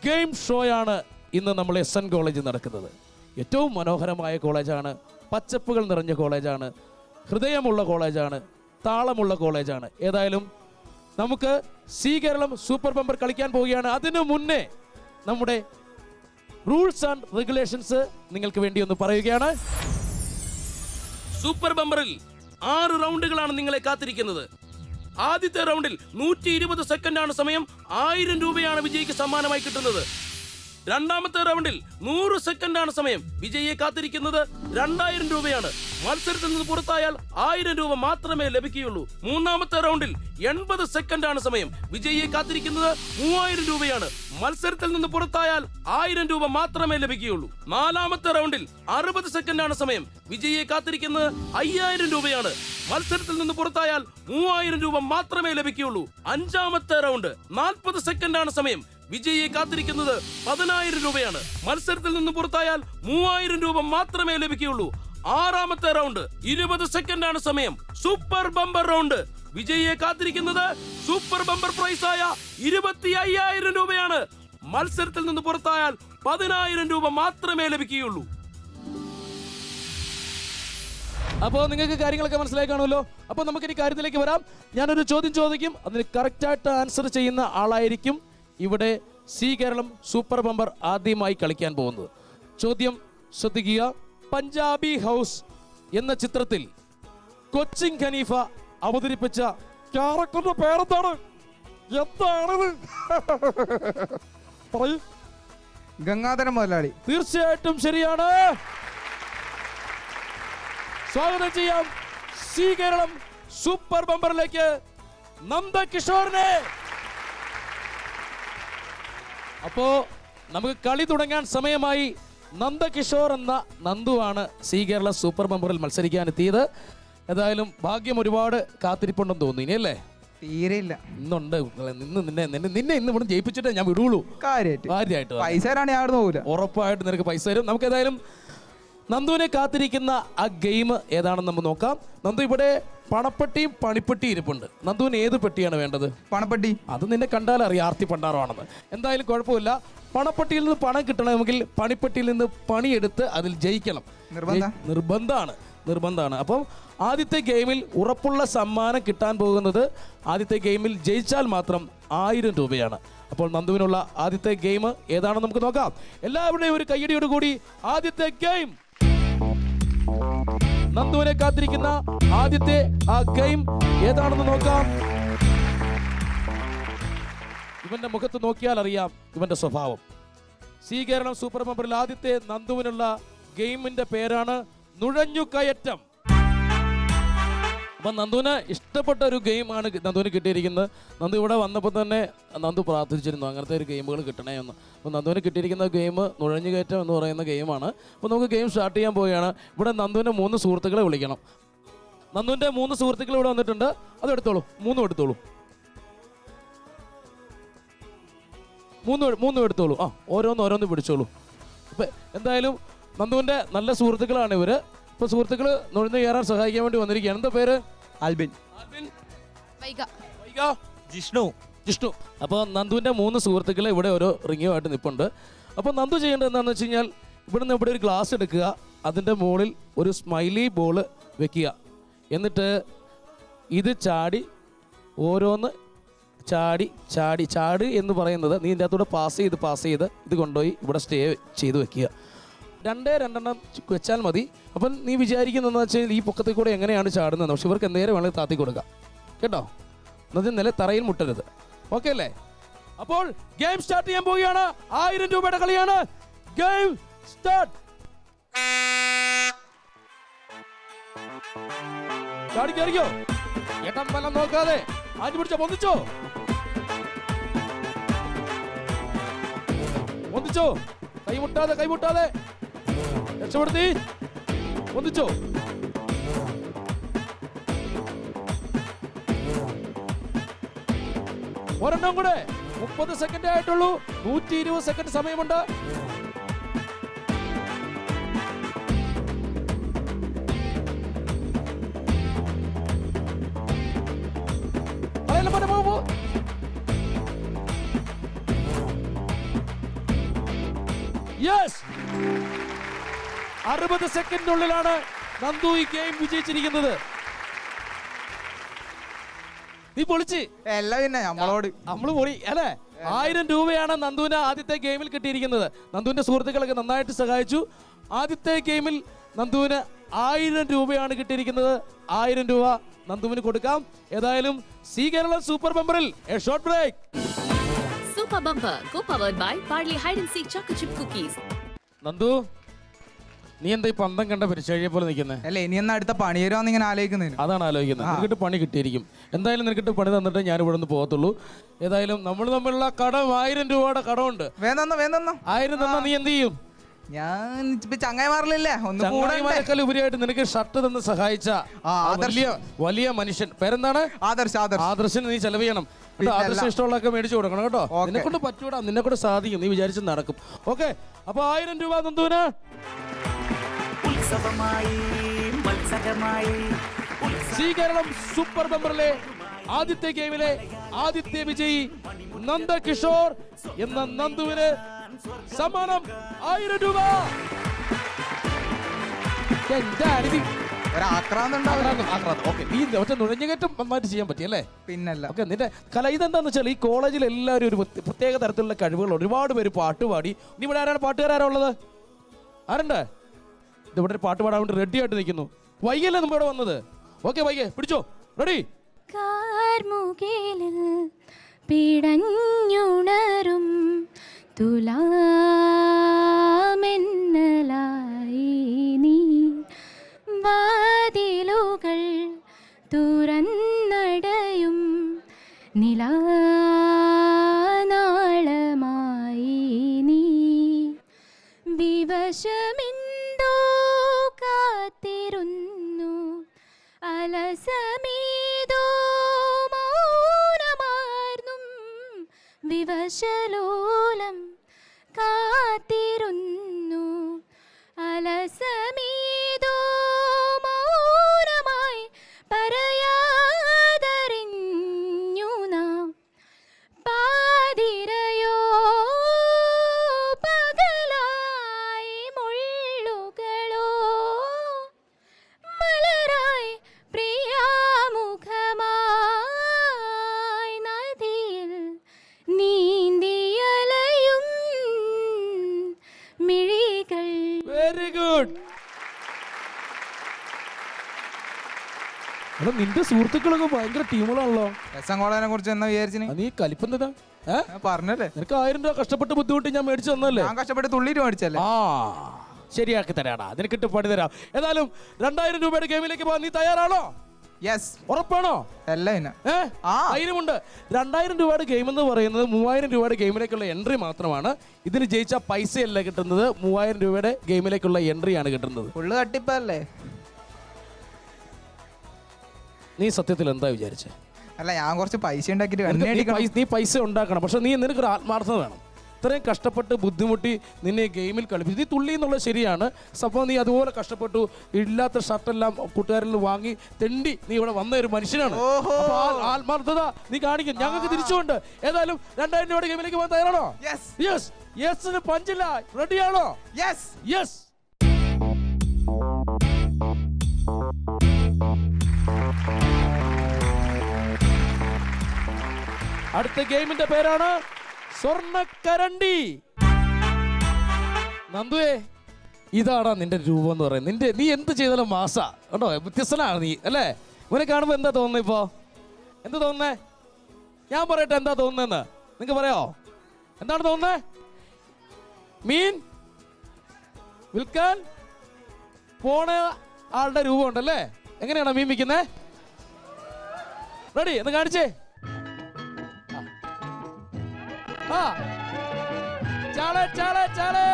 game ഷോയാണ് ഇന്ന് നമ്മൾ SN കോളേജിൽ നടക്കുന്നത്. ഏറ്റവും മനോഹരമായ കോളേജാണ്, പച്ചപ്പുകൾ നിറഞ്ഞ കോളേജാണ്, ഹൃദയമുള്ള കോളേജാണ്, താളമുള്ള കോളേജാണ്. ഏതായാലും നമുക്ക് സി കേരളം സൂപ്പർ ബമ്പർ കളിക്കാൻ പോവുകയാണ്. അതിനു മുന്നേ നമ്മുടെ റൂൾസ് ആൻഡ് റെഗുലേഷൻസ് നിങ്ങൾക്ക് വേണ്ടി ഒന്ന് പറയുകയാണ്. സൂപ്പർ ബമ്പറിൽ 6 റൗണ്ടുകളാണ് നിങ്ങളെ കാത്തിരിക്കുന്നത്. ആദ്യത്തെ റൗണ്ടിൽ 120 സെക്കൻഡാണ് സമയം. 1000 രൂപയാണ് വിജയിക്ക് സമ്മാനമായി കിട്ടുന്നത്. രണ്ടാമത്തെ റൗണ്ടിൽ 100 സെക്കൻഡാണ് സമയം. വിജയിയെ കാത്തിരിക്കുന്നത് 2000 രൂപയാണ്. മത്സരത്തിൽ നിന്ന് പുറത്തായാൽ 1000 രൂപ മാത്രമേ ലഭിക്കുകയുള്ളൂ. മൂന്നാമത്തെ റൗണ്ടിൽ 80 സെക്കൻഡാണ് സമയം. വിജയിയെ കാത്തിരിക്കുന്നത് 3000 രൂപയാണ്. മത്സരത്തിൽ നിന്ന് പുറത്തായാൽ 1000 രൂപ മാത്രമേ ലഭിക്കുകയുള്ളൂ. നാലാമത്തെ റൗണ്ടിൽ 60 സെക്കൻഡാണ് സമയം. വിജയിയെ കാത്തിരിക്കുന്നത് 5000 രൂപയാണ്. മത്സരത്തിൽ നിന്ന് പുറത്തായാൽ 3000 രൂപ മാത്രമേ ലഭിക്കുകയുള്ളൂ. അഞ്ചാമത്തെ റൗണ്ട് 40 സെക്കൻഡാണ് സമയം. വിജയിയെ കാത്തിരിക്കുന്നത് 10000 രൂപയാണ്. മത്സരത്തിൽ നിന്ന് പുറത്തായാൽ 3000 രൂപ മാത്രമേ ലഭിക്കുകയുള്ളൂ. ആറാമത്തെ റൗണ്ട് 20 സെക്കൻഡാണ് സമയം. Super bumper round. വിജയിയെ കാത്തിരിക്കുന്നത് സൂപ്പർ ബമ്പർ പ്രൈസായ 25000 രൂപയാണ്. മത്സരത്തിൽ നിന്ന് പുറത്തായാൽ 10000 രൂപ മാത്രമേ ലഭിക്കുകയുള്ളൂ. അപ്പോൾ നിങ്ങൾക്ക് കാര്യങ്ങളൊക്കെ മനസ്സിലായി കാണുമല്ലോ. അപ്പോൾ നമുക്കിനി കാര്യത്തിലേക്ക് വരാം. ഞാനൊരു ചോദ്യം ചോദിക്കും, അതിന് കറക്റ്റായിട്ട് ആൻസർ ചെയ്യുന്ന ആളായിരിക്കും ഇവിടെ സി കേരളം സൂപ്പർ ബമ്പർ ആദ്യമായി കളിക്കാൻ പോകുന്നത്. ചോദ്യം ശ്രദ്ധിക്കുക. പഞ്ചാബി ഹൗസ് എന്ന ചിത്രത്തിൽ കൊച്ചിൻ ഖനീഫ അവതരിപ്പിച്ച ക്യാരക്ടറുടെ പേരെന്താണ്? എന്താണത്? പറയൂ. ഗംഗാധരൻ മുതലാളി. തീർച്ചയായിട്ടും ശരിയാണ്. സ്വാഗതം ചെയ്യാം സി കേരളം സൂപ്പർ ബമ്പറിലേക്ക് നന്ദകിഷോറിനെ. അപ്പോ നമുക്ക് കളി തുടങ്ങാൻ സമയമായി. നന്ദകിഷോർ എന്ന നന്ദുവാണ് സി കേരള സൂപ്പർ ബമ്പറിൽ മത്സരിക്കാൻ എത്തിയത്. ഏതായാലും ഭാഗ്യം ഒരുപാട് കാത്തിരിപ്പുണ്ടെന്ന് തോന്നി, ഇനിയല്ലേ? തീരെയില്ല. ഇന്നുണ്ട്. നിന്നെ ഇന്ന് ഇവിടെ ജയിപ്പിച്ചിട്ടേ ഞാൻ വിടുള്ളൂ. കാര്യമായിട്ട് പൈസ പോകില്ല. ഉറപ്പായിട്ട് നിനക്ക് പൈസ തരും. നമുക്ക് ഏതായാലും നന്ദുവിനെ കാത്തിരിക്കുന്ന ആ ഗെയിം ഏതാണെന്ന് നമുക്ക് നോക്കാം. നന്ദു, ഇവിടെ പണപ്പെട്ടിയും പണിപ്പെട്ടിയും ഇരിപ്പുണ്ട്. നന്ദുവിന് ഏത് പെട്ടിയാണ് വേണ്ടത്? പണപ്പെട്ടി. അത് നിന്നെ കണ്ടാൽ അറിയാം ആർത്തി പണ്ടാറമാണെന്ന്. എന്തായാലും കുഴപ്പമില്ല. പണപ്പെട്ടിയിൽ നിന്ന് പണം കിട്ടണമെങ്കിൽ പണിപ്പെട്ടിയിൽ നിന്ന് പണിയെടുത്ത് അതിൽ ജയിക്കണം. നിർബന്ധമാണ്. അപ്പം ആദ്യത്തെ ഗെയിമിൽ ഉറപ്പുള്ള സമ്മാനം കിട്ടാൻ പോകുന്നത് ആദ്യത്തെ ഗെയിമിൽ ജയിച്ചാൽ മാത്രം 1000 രൂപയാണ്. അപ്പോൾ നന്ദുവിനുള്ള ആദ്യത്തെ ഗെയിം ഏതാണെന്ന് നമുക്ക് നോക്കാം. എല്ലാവരുടെയും ഒരു കയ്യടിയോട് കൂടി ആദ്യത്തെ ഗെയിം. നന്ദുവിനെ കാത്തിരിക്കുന്ന ആദ്യത്തെ ആ ഗെയിം ഏതാണെന്ന് നോക്കാം. ഇവന്റെ മുഖത്ത് നോക്കിയാൽ അറിയാം ഇവന്റെ സ്വഭാവം. സി കേരളം സൂപ്പർ ബമ്പറിൽ ആദ്യത്തെ നന്ദുവിനുള്ള ഗെയിമിന്റെ പേരാണ് നുഴഞ്ഞുകയറ്റം. അപ്പം നന്ദുവിന് ഇഷ്ടപ്പെട്ട ഒരു ഗെയിമാണ് നന്ദുവിന് കിട്ടിയിരിക്കുന്നത്. നന്ദു ഇവിടെ വന്നപ്പോൾ തന്നെ നന്ദു പ്രാർത്ഥിച്ചിരുന്നു അങ്ങനത്തെ ഒരു ഗെയിമുകൾ കിട്ടണേ എന്ന്. അപ്പോൾ നന്ദുവിന് കിട്ടിയിരിക്കുന്ന ഗെയിം നുഴഞ്ഞുകയറ്റം എന്ന് പറയുന്ന ഗെയിമാണ്. അപ്പോൾ നമുക്ക് ഗെയിം സ്റ്റാർട്ട് ചെയ്യാൻ പോവുകയാണ്. ഇവിടെ നന്ദുവിൻ്റെ 3 സുഹൃത്തുക്കളെ വിളിക്കണം. നന്ദുവിൻ്റെ 3 സുഹൃത്തുക്കൾ ഇവിടെ വന്നിട്ടുണ്ട്. അത് എടുത്തോളൂ, 3 എടുത്തോളൂ. 3 എടുത്തോളൂ. ഓരോന്ന് പിടിച്ചോളൂ. അപ്പം എന്തായാലും നന്ദുവിൻ്റെ നല്ല സുഹൃത്തുക്കളാണ് ഇവർ. ഇപ്പോൾ സുഹൃത്തുക്കൾ നുഴഞ്ഞു കയറാൻ സഹായിക്കാൻ വേണ്ടി വന്നിരിക്കുകയാണ്. എന്താ പേര്? ആൽബിൻ. വൈഗ. ജിഷ്ണു. അപ്പോൾ നന്ദുവിൻ്റെ 3 സുഹൃത്തുക്കൾ ഇവിടെ ഓരോ റിങ്ങുമായിട്ട് നിൽപ്പുണ്ട്. അപ്പോൾ നന്ദു ചെയ്യേണ്ടത് എന്താണെന്ന് വെച്ച് കഴിഞ്ഞാൽ ഇവിടെ ഒരു ഗ്ലാസ് എടുക്കുക, അതിൻ്റെ മുകളിൽ ഒരു സ്മൈലി ബോൾ വെക്കുക. എന്നിട്ട് ഇത് ചാടി ഓരോന്ന് ചാടി എന്ന് പറയുന്നത് നീ ഇതിൻ്റെ അകത്തൂടെ പാസ് ചെയ്ത് ഇത് കൊണ്ടുപോയി ഇവിടെ സ്റ്റേ ചെയ്ത് വെക്കുക. 2 വെച്ചാൽ മതി. അപ്പം നീ വിചാരിക്കുന്നതെന്ന് വെച്ചാൽ ഈ പൊക്കത്തിൽ കൂടെ എങ്ങനെയാണ് ചാടുന്നത്, പക്ഷെ ഇവർക്ക് എന്തേലും വേണമെങ്കിൽ താത്തി കൊടുക്കാം കേട്ടോ. എന്നത് തറയിൽ മുട്ടരുത്. ഓക്കെ അല്ലേ? അപ്പോൾ ഗെയിം സ്റ്റാർട്ട് ചെയ്യാൻ പോവുകയാണ്. 1000 രൂപയുടെ കളിയാണ്. Game start. ചാടിക്കറിയോ? ഏട്ടം വല്ലം നോക്കാതെ ആഞ്ഞു പിടിച്ചോ. പൊന്തിച്ചോ. കൈമുട്ടാതെ രക്ഷപ്പെടുത്തി. പൊന്തിച്ചോ. ഒരെണ്ണം കൂടെ. 30 സെക്കൻഡ് ആയിട്ടുള്ളൂ. 120 സെക്കൻഡ് സമയമുണ്ട്. യെസ്, 60 സെക്കൻഡിനുള്ളിലാണ് നന്ദു ഈ ഗെയിം വിജയിച്ചിരിക്കുന്നത്. നീ പൊളിച്ച് എല്ലാം പിന്നെ നമ്മള് പൊളി അല്ലേ? 1000 രൂപയാണ് നന്ദുവിന് ആദ്യത്തെ ഗെയിമിൽ കിട്ടിയിരിക്കുന്നത്. നന്ദുവിന്റെ സുഹൃത്തുക്കളൊക്കെ നന്നായിട്ട് സഹായിച്ചു. ആദ്യത്തെ ഗെയിമിൽ നന്ദുവിന് 1000 രൂപയാണ് കിട്ടിയിരിക്കുന്നത്. 1000 രൂപ നന്ദുവിന് കൊടുക്കാം. ഏതായാലും സി കേരളം സൂപ്പർ ബമ്പറിൽ a short break. Super Bumper, co-powered by Parley Hide and Seek Chocolate Chip Cookies. Nandu, നീ എന്താ ഈ പന്തം കണ്ട പരിചയ പോലെ നിൽക്കുന്നത്? അല്ല, ഇനി എന്നാ അടുത്ത പണി തരുവാന്ന് ഇങ്ങനെ ആലോചിക്കുന്നതിന്. അതാണ് ആലോചിക്കുന്നത്. നിനക്കിട്ട് പണി കിട്ടിയിരിക്കും. എന്തായാലും നിനക്കിട്ട് പണി തന്നിട്ട് ഞാൻ ഇവിടെ നിന്ന് പോകത്തുള്ളൂ. ഏതായാലും നമ്മൾ തമ്മിലുള്ള കടം 1000 രൂപയുടെ കടമുണ്ട്. വേണ്ടെന്നോ 1000 തന്നാ നീ എന്ത് ചെയ്യും? ഞാൻ ചങ്ങായിമാരിലല്ലേ ചങ്ങായിമാരെക്കാൾ ഉപരിയായിട്ട് നിനക്ക് ഷർട്ട് തന്ന് സഹായിച്ച വലിയ മനുഷ്യൻ പേരെന്താണ്? ആദർശന് നീ ചെലവ് ചെയ്യണം. ആദർശം ഇഷ്ടമുള്ളതൊക്കെ മേടിച്ചു കൊടുക്കണം കേട്ടോ. നിന്നെ കൊണ്ട് പറ്റൂടാ, നിന്നെ കൊണ്ട് സാധിക്കും. നീ വിചാരിച്ച് നടക്കും. ഓക്കെ, അപ്പൊ 1000 രൂപ നന്ദുവിന്. സി കേരളം സൂപ്പർ ബമ്പറിലെ ആദ്യത്തെ ഗെയിമിലെ ആദ്യത്തെ വിജയി നന്ദകിഷോർ എന്ന നന്ദുവിന് സമ്മാനം 1000 രൂപ. ഈ ഒറ്റ നുഴഞ്ഞുകയറ്റം നന്നായിട്ട് ചെയ്യാൻ പറ്റിയല്ലേ? പിന്നല്ല. ഓക്കെ, നിന്റെ കല ഇതെന്താന്ന് വെച്ചാൽ ഈ കോളേജിൽ എല്ലാവരും ഒരു പ്രത്യേക തരത്തിലുള്ള കഴിവുകൾ. ഒരുപാട് പേര് പാട്ട് പാടി. നീ ഇവിടെ ആരാണ് പാട്ടുകാരാരാ ഉള്ളത്? ആരുണ്ട് ഇവിടെ ഒരു പാട്ട് പാടാൻ വേണ്ടി റെഡി ആയിട്ട് നിൽക്കുന്നു? വൈകല്ലേ നമ്മൾ ഇവിടെ വന്നത്? ഓക്കെ വൈകെ പിടിച്ചോ. റെഡി? കാർമുകിലിൽ പിടഞ്ഞുണരും തുലാമെന്നലായി നീ വാതിലുകൾ തുറന്നടയും നിലാനാളമായി നീ വിവശമിന്തോ കാത്തിരുന്നു അലസമേതോ മൗനമാർന്നും വിവശലോലം കാത്തിരുന്നു അലസമേതോ മൗനമായി പറയാതറിഞ്ഞു നാം പാതിരയോ പകലായി മുള്ളുകളോ മലരായി പ്രിയാമുഖമായി നദിയിൽ നീന്തിയലയും മിഴികൾ. Very good. നിന്റെ സുഹൃത്തുക്കളൊക്കെ ഭയങ്കര ടീമുകളാണല്ലോ. എസ് എൻ കോളേജിനെ കുറിച്ച് എന്നാ വിചാരിച്ചു? നീ കലിപ്പന്തതാ പറഞ്ഞല്ലേ, നിനക്ക് 1000 രൂപ കഷ്ടപ്പെട്ട് ബുദ്ധിമുട്ടി ഞാൻ മേടിച്ചു തന്നല്ലേ? ഞാൻ കഷ്ടപ്പെട്ട് തുള്ളിട്ട് മേടിച്ചല്ലേ. ആ ശരിയാക്കി തരാടാ, നിനക്കിട്ട് പണി തരാം. ഏതായാലും 2000 രൂപയുടെ ഗെയിമിലേക്ക് പോകാൻ നീ തയ്യാറാണോ? യെസ്. ഉറപ്പാണോ? എല്ലാം ധൈര്യമുണ്ട്. 2000 രൂപയുടെ ഗെയിം എന്ന് പറയുന്നത് 3000 രൂപയുടെ ഗെയിമിലേക്കുള്ള എൻട്രി മാത്രമാണ്. ഇതിന് ജയിച്ച പൈസയല്ല കിട്ടുന്നത്, 3000 രൂപയുടെ ഗെയിമിലേക്കുള്ള എൻട്രിയാണ് കിട്ടുന്നത്. ഫുള്ള് തട്ടിപ്പല്ലേ? നീ സത്യത്തിൽ എന്താ വിചാരിച്ചേ? അല്ല, ഞാൻ കുറച്ച് പൈസ ഉണ്ടാക്കിയിട്ട് നീ പൈസ ഉണ്ടാക്കണം, പക്ഷെ നിനക്കൊരു ആത്മാർത്ഥത വേണം. ഇത്രയും കഷ്ടപ്പെട്ട് ബുദ്ധിമുട്ടി നിന്നെ ഗെയിമിൽ കളിപ്പിച്ചു. നീ തുള്ളി എന്നുള്ളത് ശരിയാണ്. സംഭവം നീ അതുപോലെ കഷ്ടപ്പെട്ടു, ഇല്ലാത്ത ഷർട്ടെല്ലാം കൂട്ടുകാരിൽ വാങ്ങി തെണ്ടി നീ ഇവിടെ വന്ന ഒരു മനുഷ്യനാണ്. അപ്പൊ ആത്മാർത്ഥത നീ കാണിക്കും, ഞങ്ങൾക്ക് തിരിച്ചുകൊണ്ട്. ഏതായാലും 2000 രൂപയുടെ ഗെയിമിലേക്ക് പോകാൻ തയ്യാറാണോ? യെസ്. യെസിന് പഞ്ചില്ല. റെഡിയാണോ? യെസ്. യെസ്. അടുത്ത ഗെയിമിന്റെ പേരാണ് സ്വർണ്ണക്കരണ്ടി. നന്ദുവേ, ഇതാടാ നിന്റെ രൂപം എന്ന് പറയുന്നത്. നീ എന്ത് ചെയ്താലും മാസ കേട്ടോ, വ്യത്യസ്തനാണ് നീ അല്ലേ? ഇവനെ കാണുമ്പോ എന്താ തോന്നുന്നത്? ഇപ്പോ എന്താ തോന്നുന്നേ? ഞാൻ പറയട്ടെ എന്താ തോന്നുന്നതെന്ന്. നിങ്ങക്ക് പറയോ എന്താണ് തോന്നുന്നേ? മീൻ വിൽക്കാൻ പോണ ആളുടെ രൂപം ഉണ്ടല്ലേ? എങ്ങനെയാണോ മീൻ വിൽക്കുന്നേ? റെഡി എന്ന് കാണിച്ചേ. ചാളെ ചാളെ ചാളെ.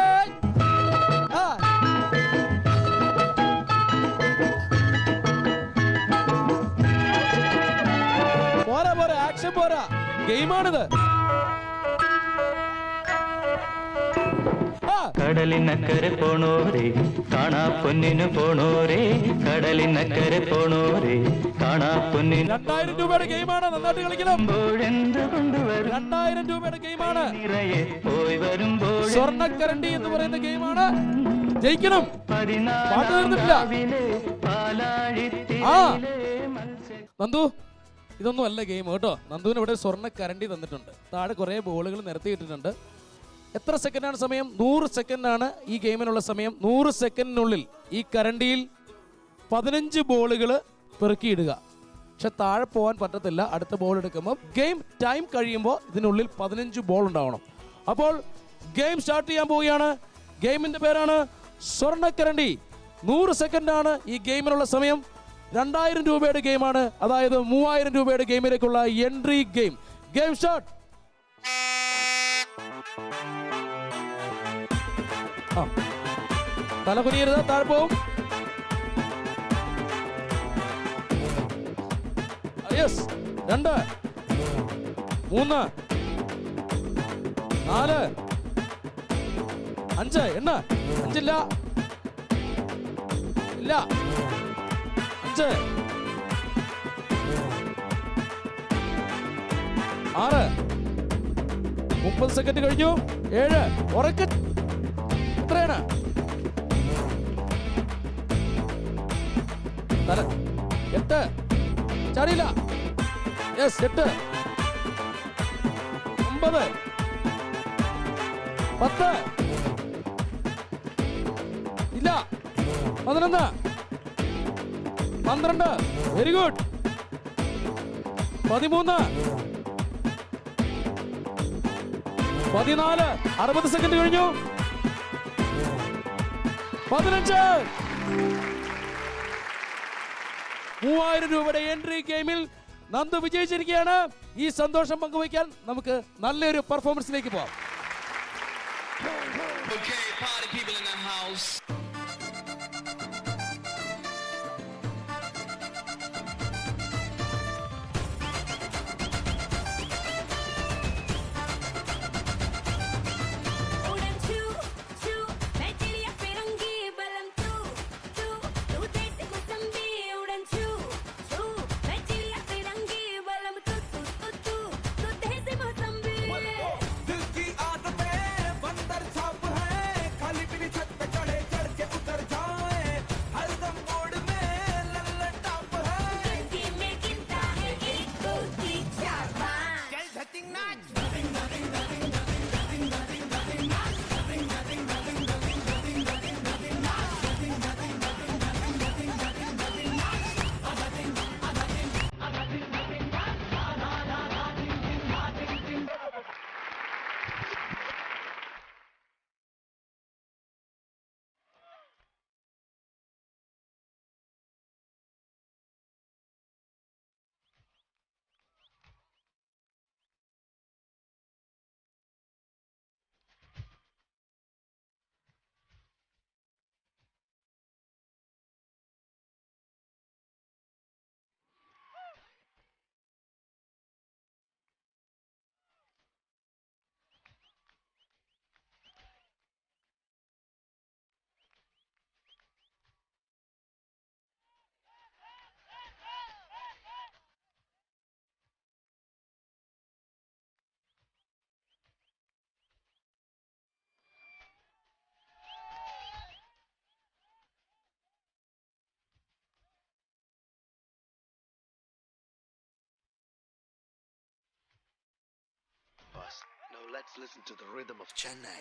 പോരാ പോരാ, ആക്ഷൻ പോരാ, ഗെയിമാണിത്. കടലിനക്കരെ പോണോരേ കാണാ പൊന്നിനു പോണോരേ, കടലിനക്കരെ പോണോരേ കാണാ പൊന്നിന്. 2000 രൂപയുടെ ഗെയിമാണ്, നന്നായിട്ട് കളിക്കണം. 2000 രൂപയുടെ ഗെയിമാണ്, പോയി വരുമ്പോൾ സ്വർണ്ണക്കരണ്ടി എന്ന് പറയുന്ന ഗെയിമാണ്. ജയിക്കണം. പാട്ട് തീർന്നിട്ടില്ല. നന്ദു, ഇതൊന്നും അല്ല ഗെയിം കേട്ടോ. നന്ദുവിന് ഇവിടെ സ്വർണ്ണക്കരണ്ടി തന്നിട്ടുണ്ട്. താഴെ കുറെ ബോളുകൾ നിരത്തിയിട്ടിട്ടുണ്ട്. എത്ര സെക്കൻഡാണ് സമയം? 100 സെക്കൻഡാണ് ഈ ഗെയിമിനുള്ള സമയം. 100 സെക്കൻഡിനുള്ളിൽ ഈ കരണ്ടിയിൽ 15 ബോളുകൾ പെറുക്കിയിടുക. പക്ഷെ താഴെ പോകാൻ പറ്റത്തില്ല. അടുത്ത ബോൾ എടുക്കുമ്പോൾ ഗെയിം ടൈം കഴിയുമ്പോൾ ഇതിനുള്ളിൽ 15 ബോൾ ഉണ്ടാവണം. അപ്പോൾ ഗെയിം സ്റ്റാർട്ട് ചെയ്യാൻ പോവുകയാണ്. ഗെയിമിന്റെ പേരാണ് സ്വർണ്ണക്കരണ്ടി. 100 സെക്കൻഡാണ് ഈ ഗെയിമിനുള്ള സമയം. 2000 രൂപയുടെ ഗെയിമാണ്, അതായത് 3000 രൂപയുടെ ഗെയിമിലേക്കുള്ള എൻട്രി ഗെയിം. Game start. തല കുനിയരുത്, താഴെ പോവും. യെസ്. 2 3 4 5. എണ്ണ. 5 ഇല്ല 5 6. 30 സെക്കൻഡ് കഴിഞ്ഞു. 7. ഉറക്ക. എത്രയാണ്? 8. ചാടിയില്ല. യെസ്. 8 9 10 ഇല്ല 11 12. Very good. 13 14. 60 സെക്കൻഡ് കഴിഞ്ഞു. 15. 3000 രൂപയുടെ എൻട്രി ഗെയിമിൽ നന്ദു വിജയിച്ചിരിക്കുകയാണ്. ഈ സന്തോഷം പങ്കുവയ്ക്കാൻ നമുക്ക് നല്ലൊരു പെർഫോമൻസിലേക്ക് പോവാം. Let's listen to the rhythm of Chennai.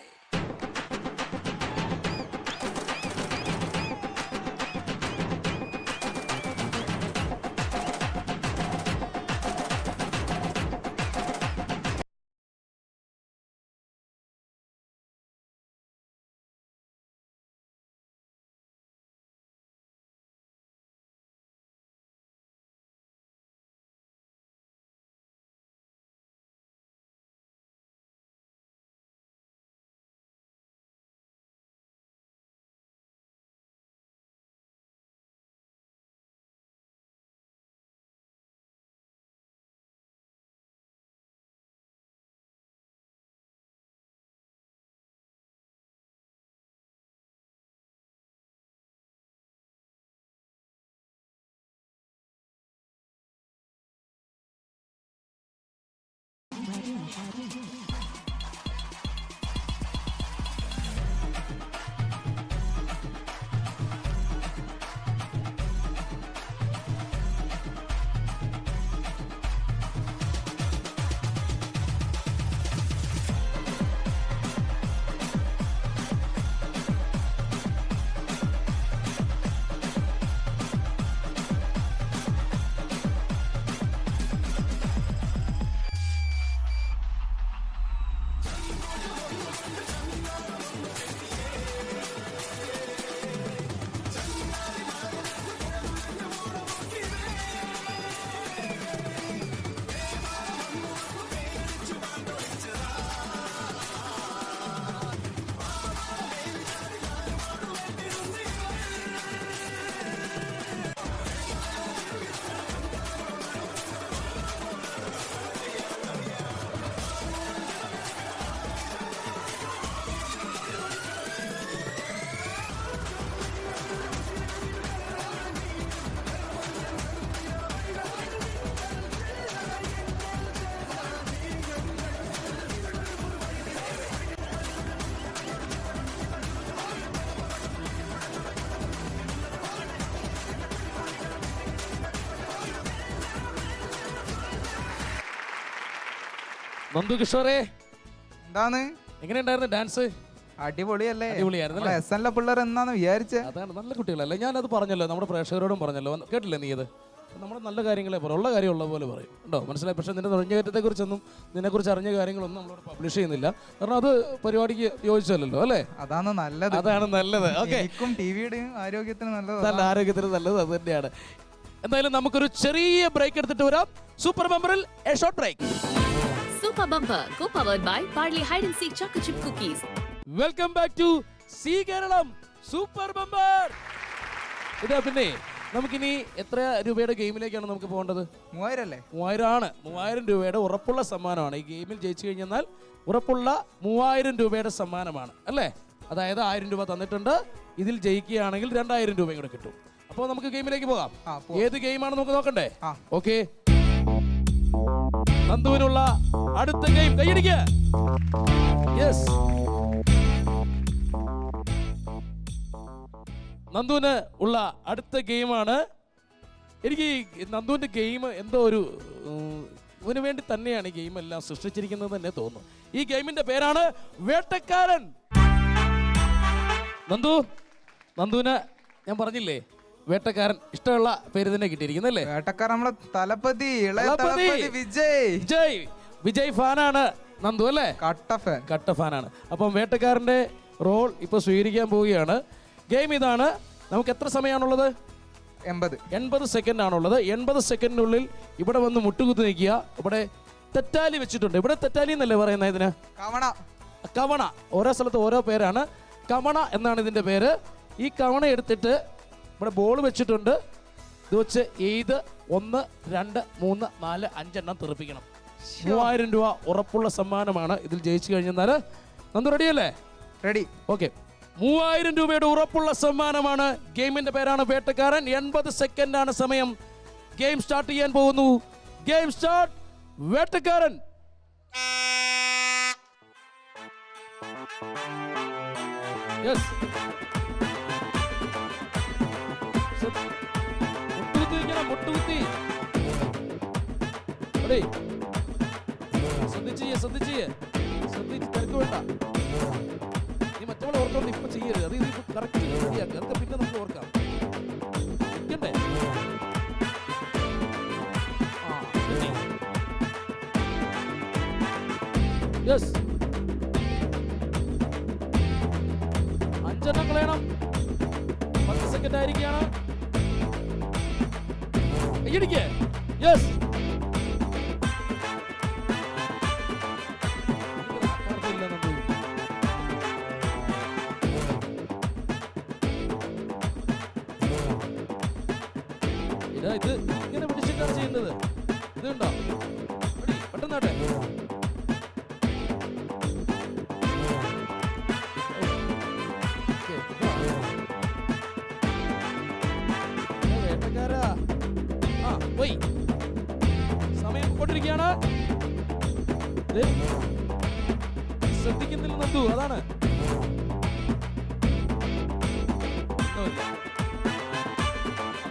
Nandu കിഷോറേ, എന്താണ് എങ്ങനെയുണ്ടായിരുന്നു ഡാൻസ്? അടിപൊളിയല്ലേ? അടിപൊളിയായിരുന്നു. SN പിള്ളേർ എന്നാന്ന് വിചാരിച്ചേ? അതാണ്, നല്ല കുട്ടികളല്ലേ. ഞാനത് പറഞ്ഞല്ലോ, നമ്മുടെ പ്രേക്ഷകരോടും പറഞ്ഞല്ലോ, കേട്ടില്ലേ നീ? അത് നമ്മുടെ നല്ല കാര്യങ്ങളെ പറയും, ഉള്ള കാര്യം ഉള്ള പോലെ പറയും കേട്ടോ, മനസ്സിലായി. പക്ഷേ നിന്റെ നുഴഞ്ഞുകയറ്റത്തെക്കുറിച്ചൊന്നും, നിന്നെക്കുറിച്ച് അറിഞ്ഞ കാര്യങ്ങളൊന്നും നമ്മളോട് പബ്ലിഷ് ചെയ്യുന്നില്ല, കാരണം അത് പരിപാടിക്ക് യോജിച്ചല്ലോ അല്ലേ? അതാണ് നല്ലത്. അതാണ് നല്ലത്. ഓക്കെ, ടിവിയുടെയും ആരോഗ്യത്തിന് നല്ലത്. നല്ല ആരോഗ്യത്തിന് നല്ലത് അത് തന്നെയാണ്. എന്തായാലും നമുക്കൊരു ചെറിയ ബ്രേക്ക് എടുത്തിട്ട് വരാം. സൂപ്പർ ബമ്പറിൽ a short break. Super Bumper, co-powered by Parley Hide and Seek Chocolate Chip Cookies. Welcome back to C Keralam super bumper. ഇതാ, പിന്നെ നമുക്കിനി എത്ര രൂപയുടെ ഗെയിമിലേക്കാണ് നമുക്ക് പോകേണ്ടത്? 3000 അല്ലേ? 3000 ആണ്. 3000 രൂപയുടെ ഉറപ്പുള്ള സമ്മാനമാണ്. ഈ ഗെയിമിൽ ജയിച്ചു കഴിഞ്ഞാൽ ഉറപ്പുള്ള 3000 രൂപയുടെ സമ്മാനമാണ് അല്ലേ? അതായത് 1000 രൂപ തന്നിട്ടുണ്ട്, ഇതിൽ ജയിക്കുകയാണെങ്കിൽ 2000 രൂപയും കൂടെ കിട്ടും. അപ്പോൾ നമുക്ക് ഗെയിമിലേക്ക് പോകാം. ഏത് ഗെയിമാണ് നമുക്ക് നോക്കണ്ടേ? ഓക്കെ, നന്ദുവിനുള്ള അടുത്ത ഗെയിം കൈയടിക്കുക. യെസ്, നന്ദുവിന് ഉള്ള അടുത്ത ഗെയിമാണ്. എനിക്ക് നന്ദുവിന്റെ ഗെയിം എന്തോ ഒരു ഇവന് വേണ്ടി തന്നെയാണ് ഈ ഗെയിം എല്ലാം സൃഷ്ടിച്ചിരിക്കുന്നത് തന്നെ തോന്നുന്നു. ഈ ഗെയിമിന്റെ പേരാണ് വേട്ടക്കാരൻ. നന്ദുവിന് ഞാൻ പറഞ്ഞില്ലേ, വേട്ടക്കാരൻ ഇഷ്ടമുള്ള പേര് തന്നെ കിട്ടിയിരിക്കുന്നല്ലേ? വേട്ടക്കാരൻ നമ്മളെ തലപ്പതി വിജയ് ഫാനാണ് നന്ദു അല്ലേ? കട്ട ഫാനാണ്. അപ്പം വേട്ടക്കാരന്റെ റോൾ ഇപ്പൊ സ്വീകരിക്കാൻ പോവുകയാണ്. ഗെയിം ഇതാണ്. നമുക്ക് എത്ര സമയമാണുള്ളത്? 80 സെക്കൻഡ് ആണുള്ളത്. 80 സെക്കൻഡിനുള്ളിൽ ഇവിടെ വന്ന് മുട്ടുകുത്തി നിൽക്കുക. ഇവിടെ തെറ്റാലി വെച്ചിട്ടുണ്ട്. ഇവിടെ തെറ്റാലി എന്നല്ലേ പറയുന്നത് ഇതിന്? കവണ. ഓരോ സ്ഥലത്ത് ഓരോ പേരാണ്. കവണ എന്നാണ് ഇതിന്റെ പേര്. ഈ കവണ എടുത്തിട്ട് ഇവിടെ ബോൾ വെച്ചിട്ടുണ്ട്. ഇത് വെച്ച് ഏത് 1, 2, 3, 4, 5 എണ്ണം തെറിപ്പിക്കണം. 3000 രൂപ ഉറപ്പുള്ള സമ്മാനമാണ്. ഇതിൽ ജയിച്ചു കഴിഞ്ഞാൽ നന്ദു റെഡിയല്ലേ? റെഡി. ഓക്കെ, 3000 രൂപയുടെ ഉറപ്പുള്ള സമ്മാനമാണ്. ഗെയിമിന്റെ പേരാണ് വേട്ടക്കാരൻ. 80 സെക്കൻഡാണ് സമയം. ഗെയിം സ്റ്റാർട്ട് ചെയ്യാൻ പോകുന്നു. Game start. വേട്ടക്കാരൻ. യെസ്, മുട്ടുകുത്തി. ശ്രദ്ധിച്ച് വഴക്ക് വേണ്ട. നീ മറ്റവളെ ഓർത്തോണ്ട് ഇപ്പൊ ചെയ്യരുത്. അത് ഇത് കറക്റ്റ് ശരിയാക്കുക. അതൊക്കെ പിന്നെ നമുക്ക് ഓർക്കാം. നിൽക്കണ്ടേ? യെസ്, 5 എണ്ണം കളയണം. 10 സെക്കൻഡ് ആയിരിക്കുകയാണ്. കയ്യടിക്ക്. യെസ്, ഇത് ഇങ്ങനെ പിടിച്ചിട്ടാണ് ചെയ്യേണ്ടത്. ഇത് കണ്ടോ? പെട്ടെന്നാട്ടെ. വേട്ടക്കാരാ. ആ പോയി. സമയം കൊണ്ടിരിക്കുകയാണ്. ശ്രദ്ധിക്കുന്നില്ല നന്ദു, അതാണ്.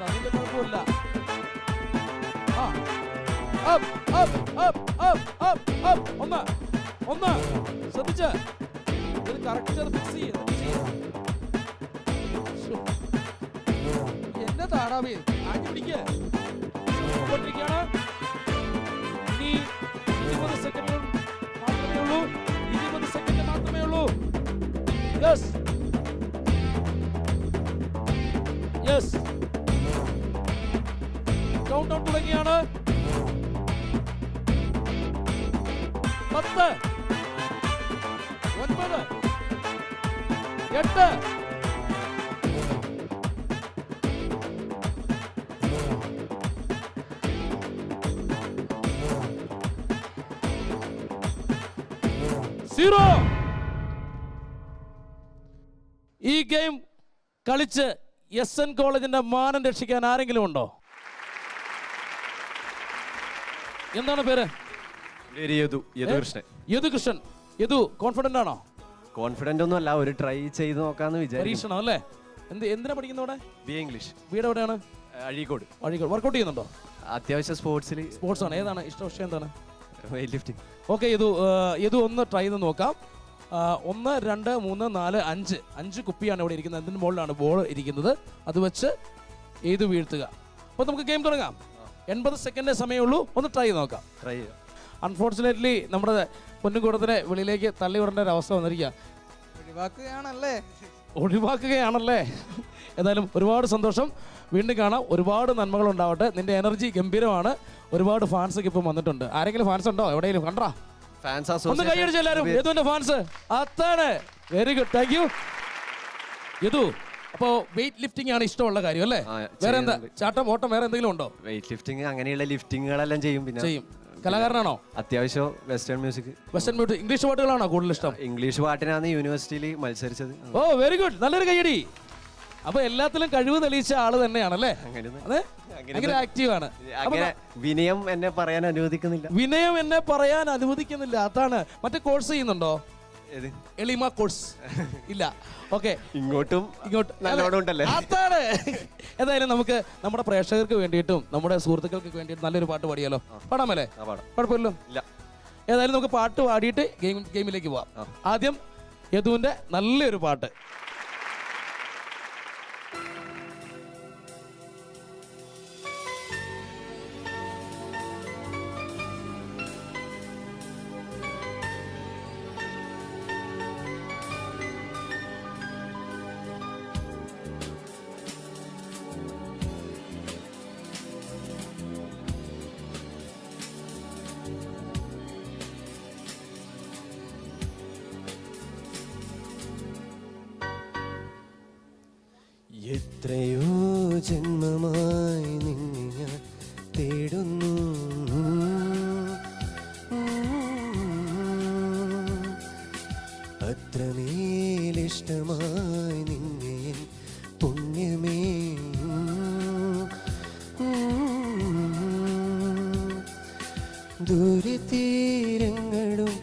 അതിന്റെ കുഴപ്പമില്ല. ഒന്ന് ശ്രദ്ധിച്ച് ഇത് കറക്റ്റ് ഫിക്സ് ചെയ്യും. എന്നെ താടാവേ ആഞ്ഞു പിടിക്കാണ്. ഇനി 20 സെക്കൻഡ് മാത്രമേ ഉള്ളൂ. 20 സെക്കൻഡ് മാത്രമേ ഉള്ളൂ. യെസ് യെസ്, കൗണ്ട് ഡൗൺ തുടങ്ങിയാണ്. 10 9 8 0. ഈ ഗെയിം കളിച്ച് SN കോളേജിന്റെ മാനം രക്ഷിക്കാൻ ആരെങ്കിലും ഉണ്ടോ? എന്താണ് പേര്? യദുകൃഷ്ണൻ. യദു കോൺഫിഡന്റ് ആണോ? കോൺഫിഡന്റ് ഒന്നും അല്ല, ഒരു ട്രൈ ചെയ്ത് നോക്കാന്ന് വിചാരിച്ചു. പരീക്ഷണം അല്ലേ? എന്തിനാ പഠിക്കുന്ന അവിടെ? BA English. വീട് എവിടെയാണ്? അഴീക്കോട്. വർക്കൗട്ട് ചെയ്യുന്നുണ്ടോ? അത്യാവശ്യം സ്പോർട്സ് ആണ്. ഏതാണ് ഇഷ്ടം? വിഷയം എന്താണ്? Weight lifting. ഓക്കെ, ഇത് ഒന്ന് ട്രൈ ചെയ്ത് നോക്കാം. 1 2 3 4 5 കുപ്പിയാണ് ഇവിടെ ഇരിക്കുന്നത്. അതിന് മുകളിലാണ് ബോൾ ഇരിക്കുന്നത്. അത് വെച്ച് ഏത് വീഴ്ത്തുക. അപ്പോൾ നമുക്ക് ഗെയിം തുടങ്ങാം. 80 സെക്കൻഡേ സമയമുള്ളൂ. ഒന്ന് ട്രൈ ചെയ്ത് നോക്കാം. അൺഫോർച്ചുനേറ്റ്ലി നമ്മുടെ പൊന്നുകൂടത്തിനെ വെളിയിലേക്ക് തള്ളി വിടേണ്ട ഒരു അവസ്ഥ വന്നിരിക്കുക. ഒഴിവാക്കുകയാണല്ലേ? ഏതായാലും ഒരുപാട് സന്തോഷം. വീണ്ടും കാണാം. ഒരുപാട് നന്മകൾ ഉണ്ടാവട്ടെ. നിന്റെ എനർജി ഗംഭീരമാണ്. ഒരുപാട് ഫാൻസൊക്കെ ഇപ്പം വന്നിട്ടുണ്ട്. ആരെങ്കിലും ഫാൻസ് ഉണ്ടോ എവിടെയെങ്കിലും? കണ്ടാ ഒന്ന് കൈയടിച്ച് എല്ലാവരും. യദുവിന്റെ ഫാൻസ് അതാണ്. Very good, thank you Yadu. അപ്പോൾ വെയിറ്റ് ലിഫ്റ്റിംഗ് ആണ് ഇഷ്ടമുള്ള കാര്യം അല്ലേ? വേറെ എന്താ? ചാട്ടം, ഓട്ടം, വേറെ എന്തെങ്കിലും ഉണ്ടോ? വെയിറ്റ് ലിഫ്റ്റിംഗ് അങ്ങനെയുള്ള ലിഫ്റ്റിങ്ങുകളെല്ലാം ചെയ്യും. കലാകാരനാണോ? അത്യാവശ്യം വെസ്റ്റേൺ മ്യൂസിക്. ഇംഗ്ലീഷ് പാട്ടുകളാണോ കൂടുതൽ ഇഷ്ടം? ഇംഗ്ലീഷ് പാട്ടിനാണ് യൂണിവേഴ്സിറ്റിയിൽ മത്സരിച്ചത്. ഓ വെരി ഗുഡ്, നല്ലൊരു കൈയടി. അപ്പൊ എല്ലാത്തിലും കഴിവ് തെളിയിച്ച ആള് തന്നെയാണല്ലേ? ഭയങ്കര ആക്റ്റീവ് ആണ്. വിനയം എന്നെ പറയാൻ അനുവദിക്കുന്നില്ല. അതാണ്. മറ്റേ കോഴ്സ് ചെയ്യുന്നുണ്ടോ? എളിമ കോഴ്സ് ഇല്ല. ഓക്കെ, ഇങ്ങോട്ടും നല്ലോണം ഉണ്ടല്ലേ? അതാണ്. ഏതായാലും നമുക്ക് നമ്മുടെ പ്രേക്ഷകർക്ക് വേണ്ടിയിട്ടും നമ്മുടെ സുഹൃത്തുക്കൾക്ക് വേണ്ടിയിട്ടും നല്ലൊരു പാട്ട് പാടിയാലോ? പാടാമല്ലേ? കുഴപ്പമില്ലല്ലോ. ഏതായാലും നമുക്ക് പാട്ട് പാടിയിട്ട് ഗെയിമിലേക്ക് പോവാം. ആദ്യം യദുവിന്റെ നല്ലൊരു പാട്ട്. എത്രയോ ജന്മമായി നിന്നെ ഞാൻ തേടുന്നു. അത്രമേലിഷ്ടമായി നിന്നെ പുണ്യമേ. ദൂരതീരങ്ങളും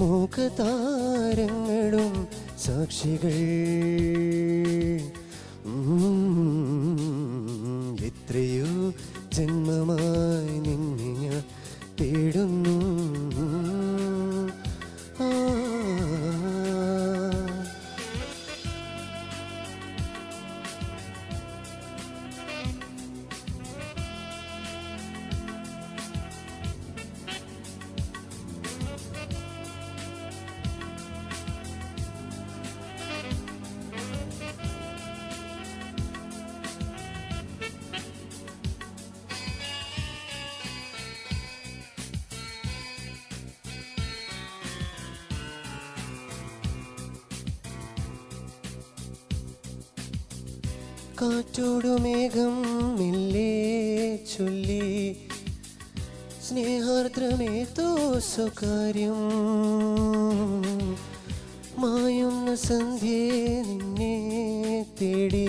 മുഖതാരങ്ങളും സാക്ഷികൾ. എത്രയോ ജന്മമായി നിന്നെ ഞാൻ തേടുന്നു. കാറ്റോടു മേഘം മെല്ലെ ചൊല്ലി സ്നേഹാർദ്രമേതോ സ്വകാര്യം മായുന്ന സന്ധ്യേ നിന്നെ തേടി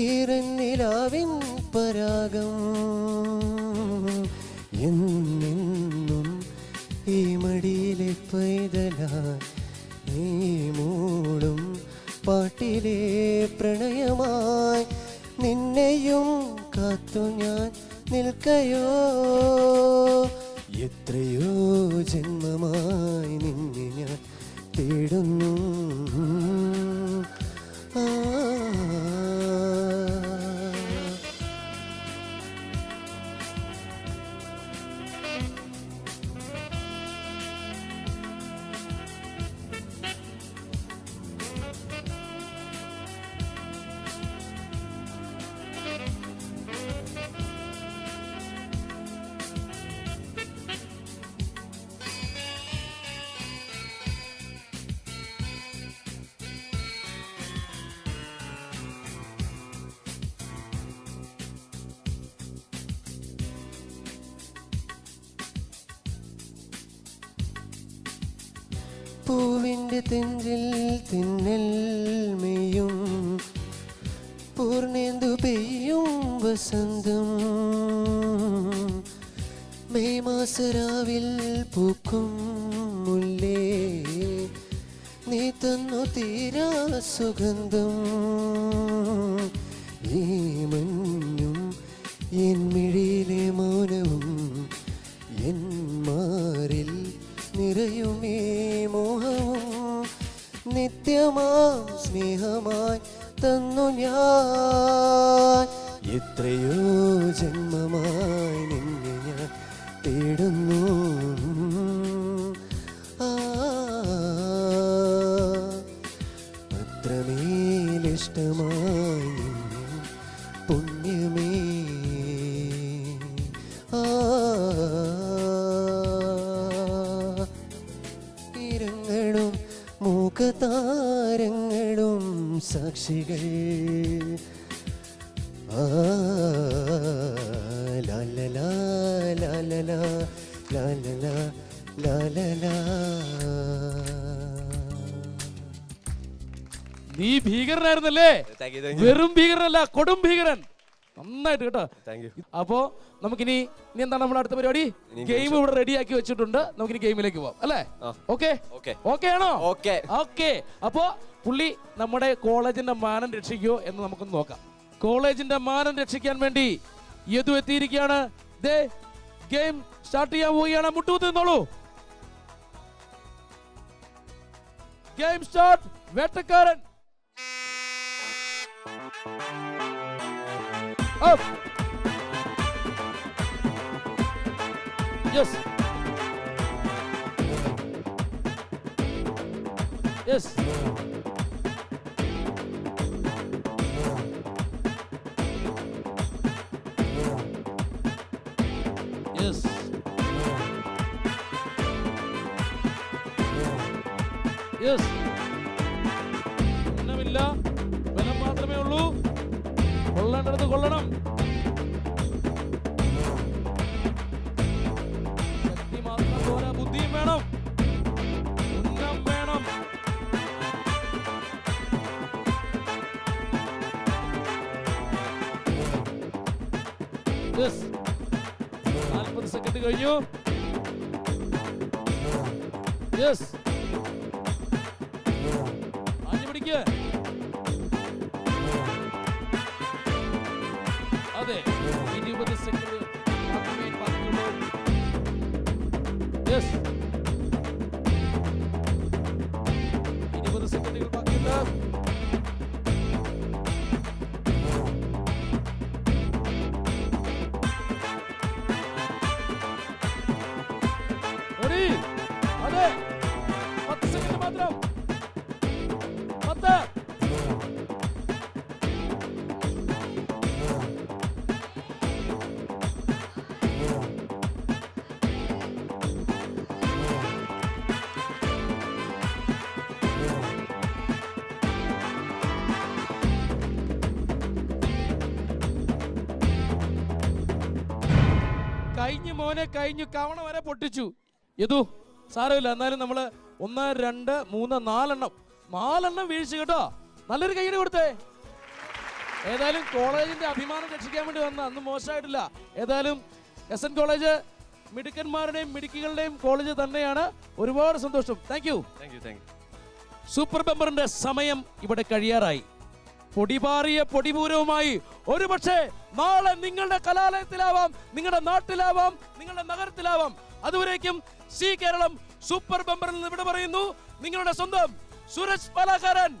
ഈറന്നിലാവിൻ പരാഗം എന്നെന്നും ഈ മടിയിലെ പൈതലായി നീ മൂടും പാട്ടിലെ പ്രണയമായി നിന്നെയും കാത്തു ഞാൻ നിൽക്കയോ എത്രയോ ജന്മമായി നിന്നെ ഞാൻ തേടുന്നു പൂവിൻ്റെ തെഞ്ചിൽ തിന്നൽ മെയ്യും പൂർണ്ണേന്ദു പെയ്യും വസന്തം മെയ് മാസരാവിൽ പൂക്കും മുല്ലേ നീ തന്നു തീരാ സുഗന്ധം ഈ മഞ്ഞും എൻ മിഴിയിലെ മൗനവും എൻ മാറിൽ നിറയുമേ മോഹവും നിത്യമാം സ്നേഹമായി തന്നു ഞാൻ എത്രയോ ജന്മമായി നിന്നെ ഞാൻ തേടുന്നു അത്രമേലിഷ്ടമായി നിന്നെ പുണ്യമേ ഇരങ്ങളും മൂകതാരങ്ങളും സാക്ഷികൾ ലാലലാ ലാലലാ ലാലലാ ലാലലാ. നീ ഭീകരനായിരുന്നല്ലേ? വെറും ഭീകരനല്ല, കൊടും ഭീകരൻ. നന്നായിട്ട് കേട്ടോ. അപ്പോ നമുക്കിനി എന്താണ് നമ്മുടെ അടുത്ത പരിപാടി? ഗെയിം ഇവിടെ റെഡിയാക്കി വെച്ചിട്ടുണ്ട്. നമുക്കിനി ഗെയിമിലേക്ക് പോവാം അല്ലേ? ഓക്കെ ഓക്കെ ആണോ? ഓക്കെ. അപ്പോ പുള്ളി നമ്മുടെ കോളേജിന്റെ മാനം രക്ഷിക്കുമോ എന്ന് നമുക്കൊന്ന് നോക്കാം. കോളേജിന്റെ മാനം രക്ഷിക്കാൻ വേണ്ടി യദു എത്തിയിരിക്കുകയാണ്. ഗെയിം സ്റ്റാർട്ട് ചെയ്യാൻ പോവുകയാണ്. മുട്ടുകുത്തി നിന്നോളൂ. Game start. വേട്ടക്കാരൻ up. Yes. Yes. Yes. Yes. ഒന്നുമില്ല, ബലം മാത്രമേ ഉള്ളൂ. കൊള്ളേണ്ടത് കൊള്ളണം. ശക്തി മാത്രം പോരാ, ബുദ്ധിയും വേണം, ഉന്നം വേണം. Yes. 40 സെക്കൻഡ് കഴിഞ്ഞു. യെസ്, ആഞ്ഞു പിടിക്ക്. അതെ, 20 സെക്കൻഡ് മാത്രമേ ബാക്കിയുള്ളൂ. യെസ്, 20 സെക്കൻഡുകൾ ബാക്കിയുണ്ട്. ഓടി. അതെ, 10 സെക്കൻഡ് മാത്രം. 10. കഴിഞ്ഞു മോനെ, കഴിഞ്ഞു. കവണ വരെ പൊട്ടിച്ചു. യദു സാരമില്ല, എന്നാലും നമ്മള് 1 2 3 4 വീഴ്ച കേട്ടോ. നല്ലൊരു കൈയ്യടി കൊടുത്തേ. ഏതായാലും കോളേജിന്റെ അഭിമാനം രക്ഷിക്കാൻ വേണ്ടി വന്ന അന്ന് മോശമായിട്ടില്ല. ഏതായാലും SN കോളേജ് മിടുക്കന്മാരുടെയും മിടുക്കികളുടെയും കോളേജ് തന്നെയാണ്. ഒരുപാട് സന്തോഷം. Thank you. സൂപ്പർ ബമ്പറിന്റെ സമയം ഇവിടെ കഴിയാറായി. പൊടിപാറിയ പൊടിപൂരവുമായി ഒരുപക്ഷെ നാളെ നിങ്ങളുടെ കലാലയത്തിലാവാം, നിങ്ങളുടെ നാട്ടിലാവാം, നിങ്ങളുടെ നഗരത്തിലാവാം. അതുവരേക്കും സി കേരളം സൂപ്പർ ബമ്പറിൽ നിന്ന് ഇവിടെ പറയുന്നു നിങ്ങളുടെ സ്വന്തം സുരജ് പലകാരൻ.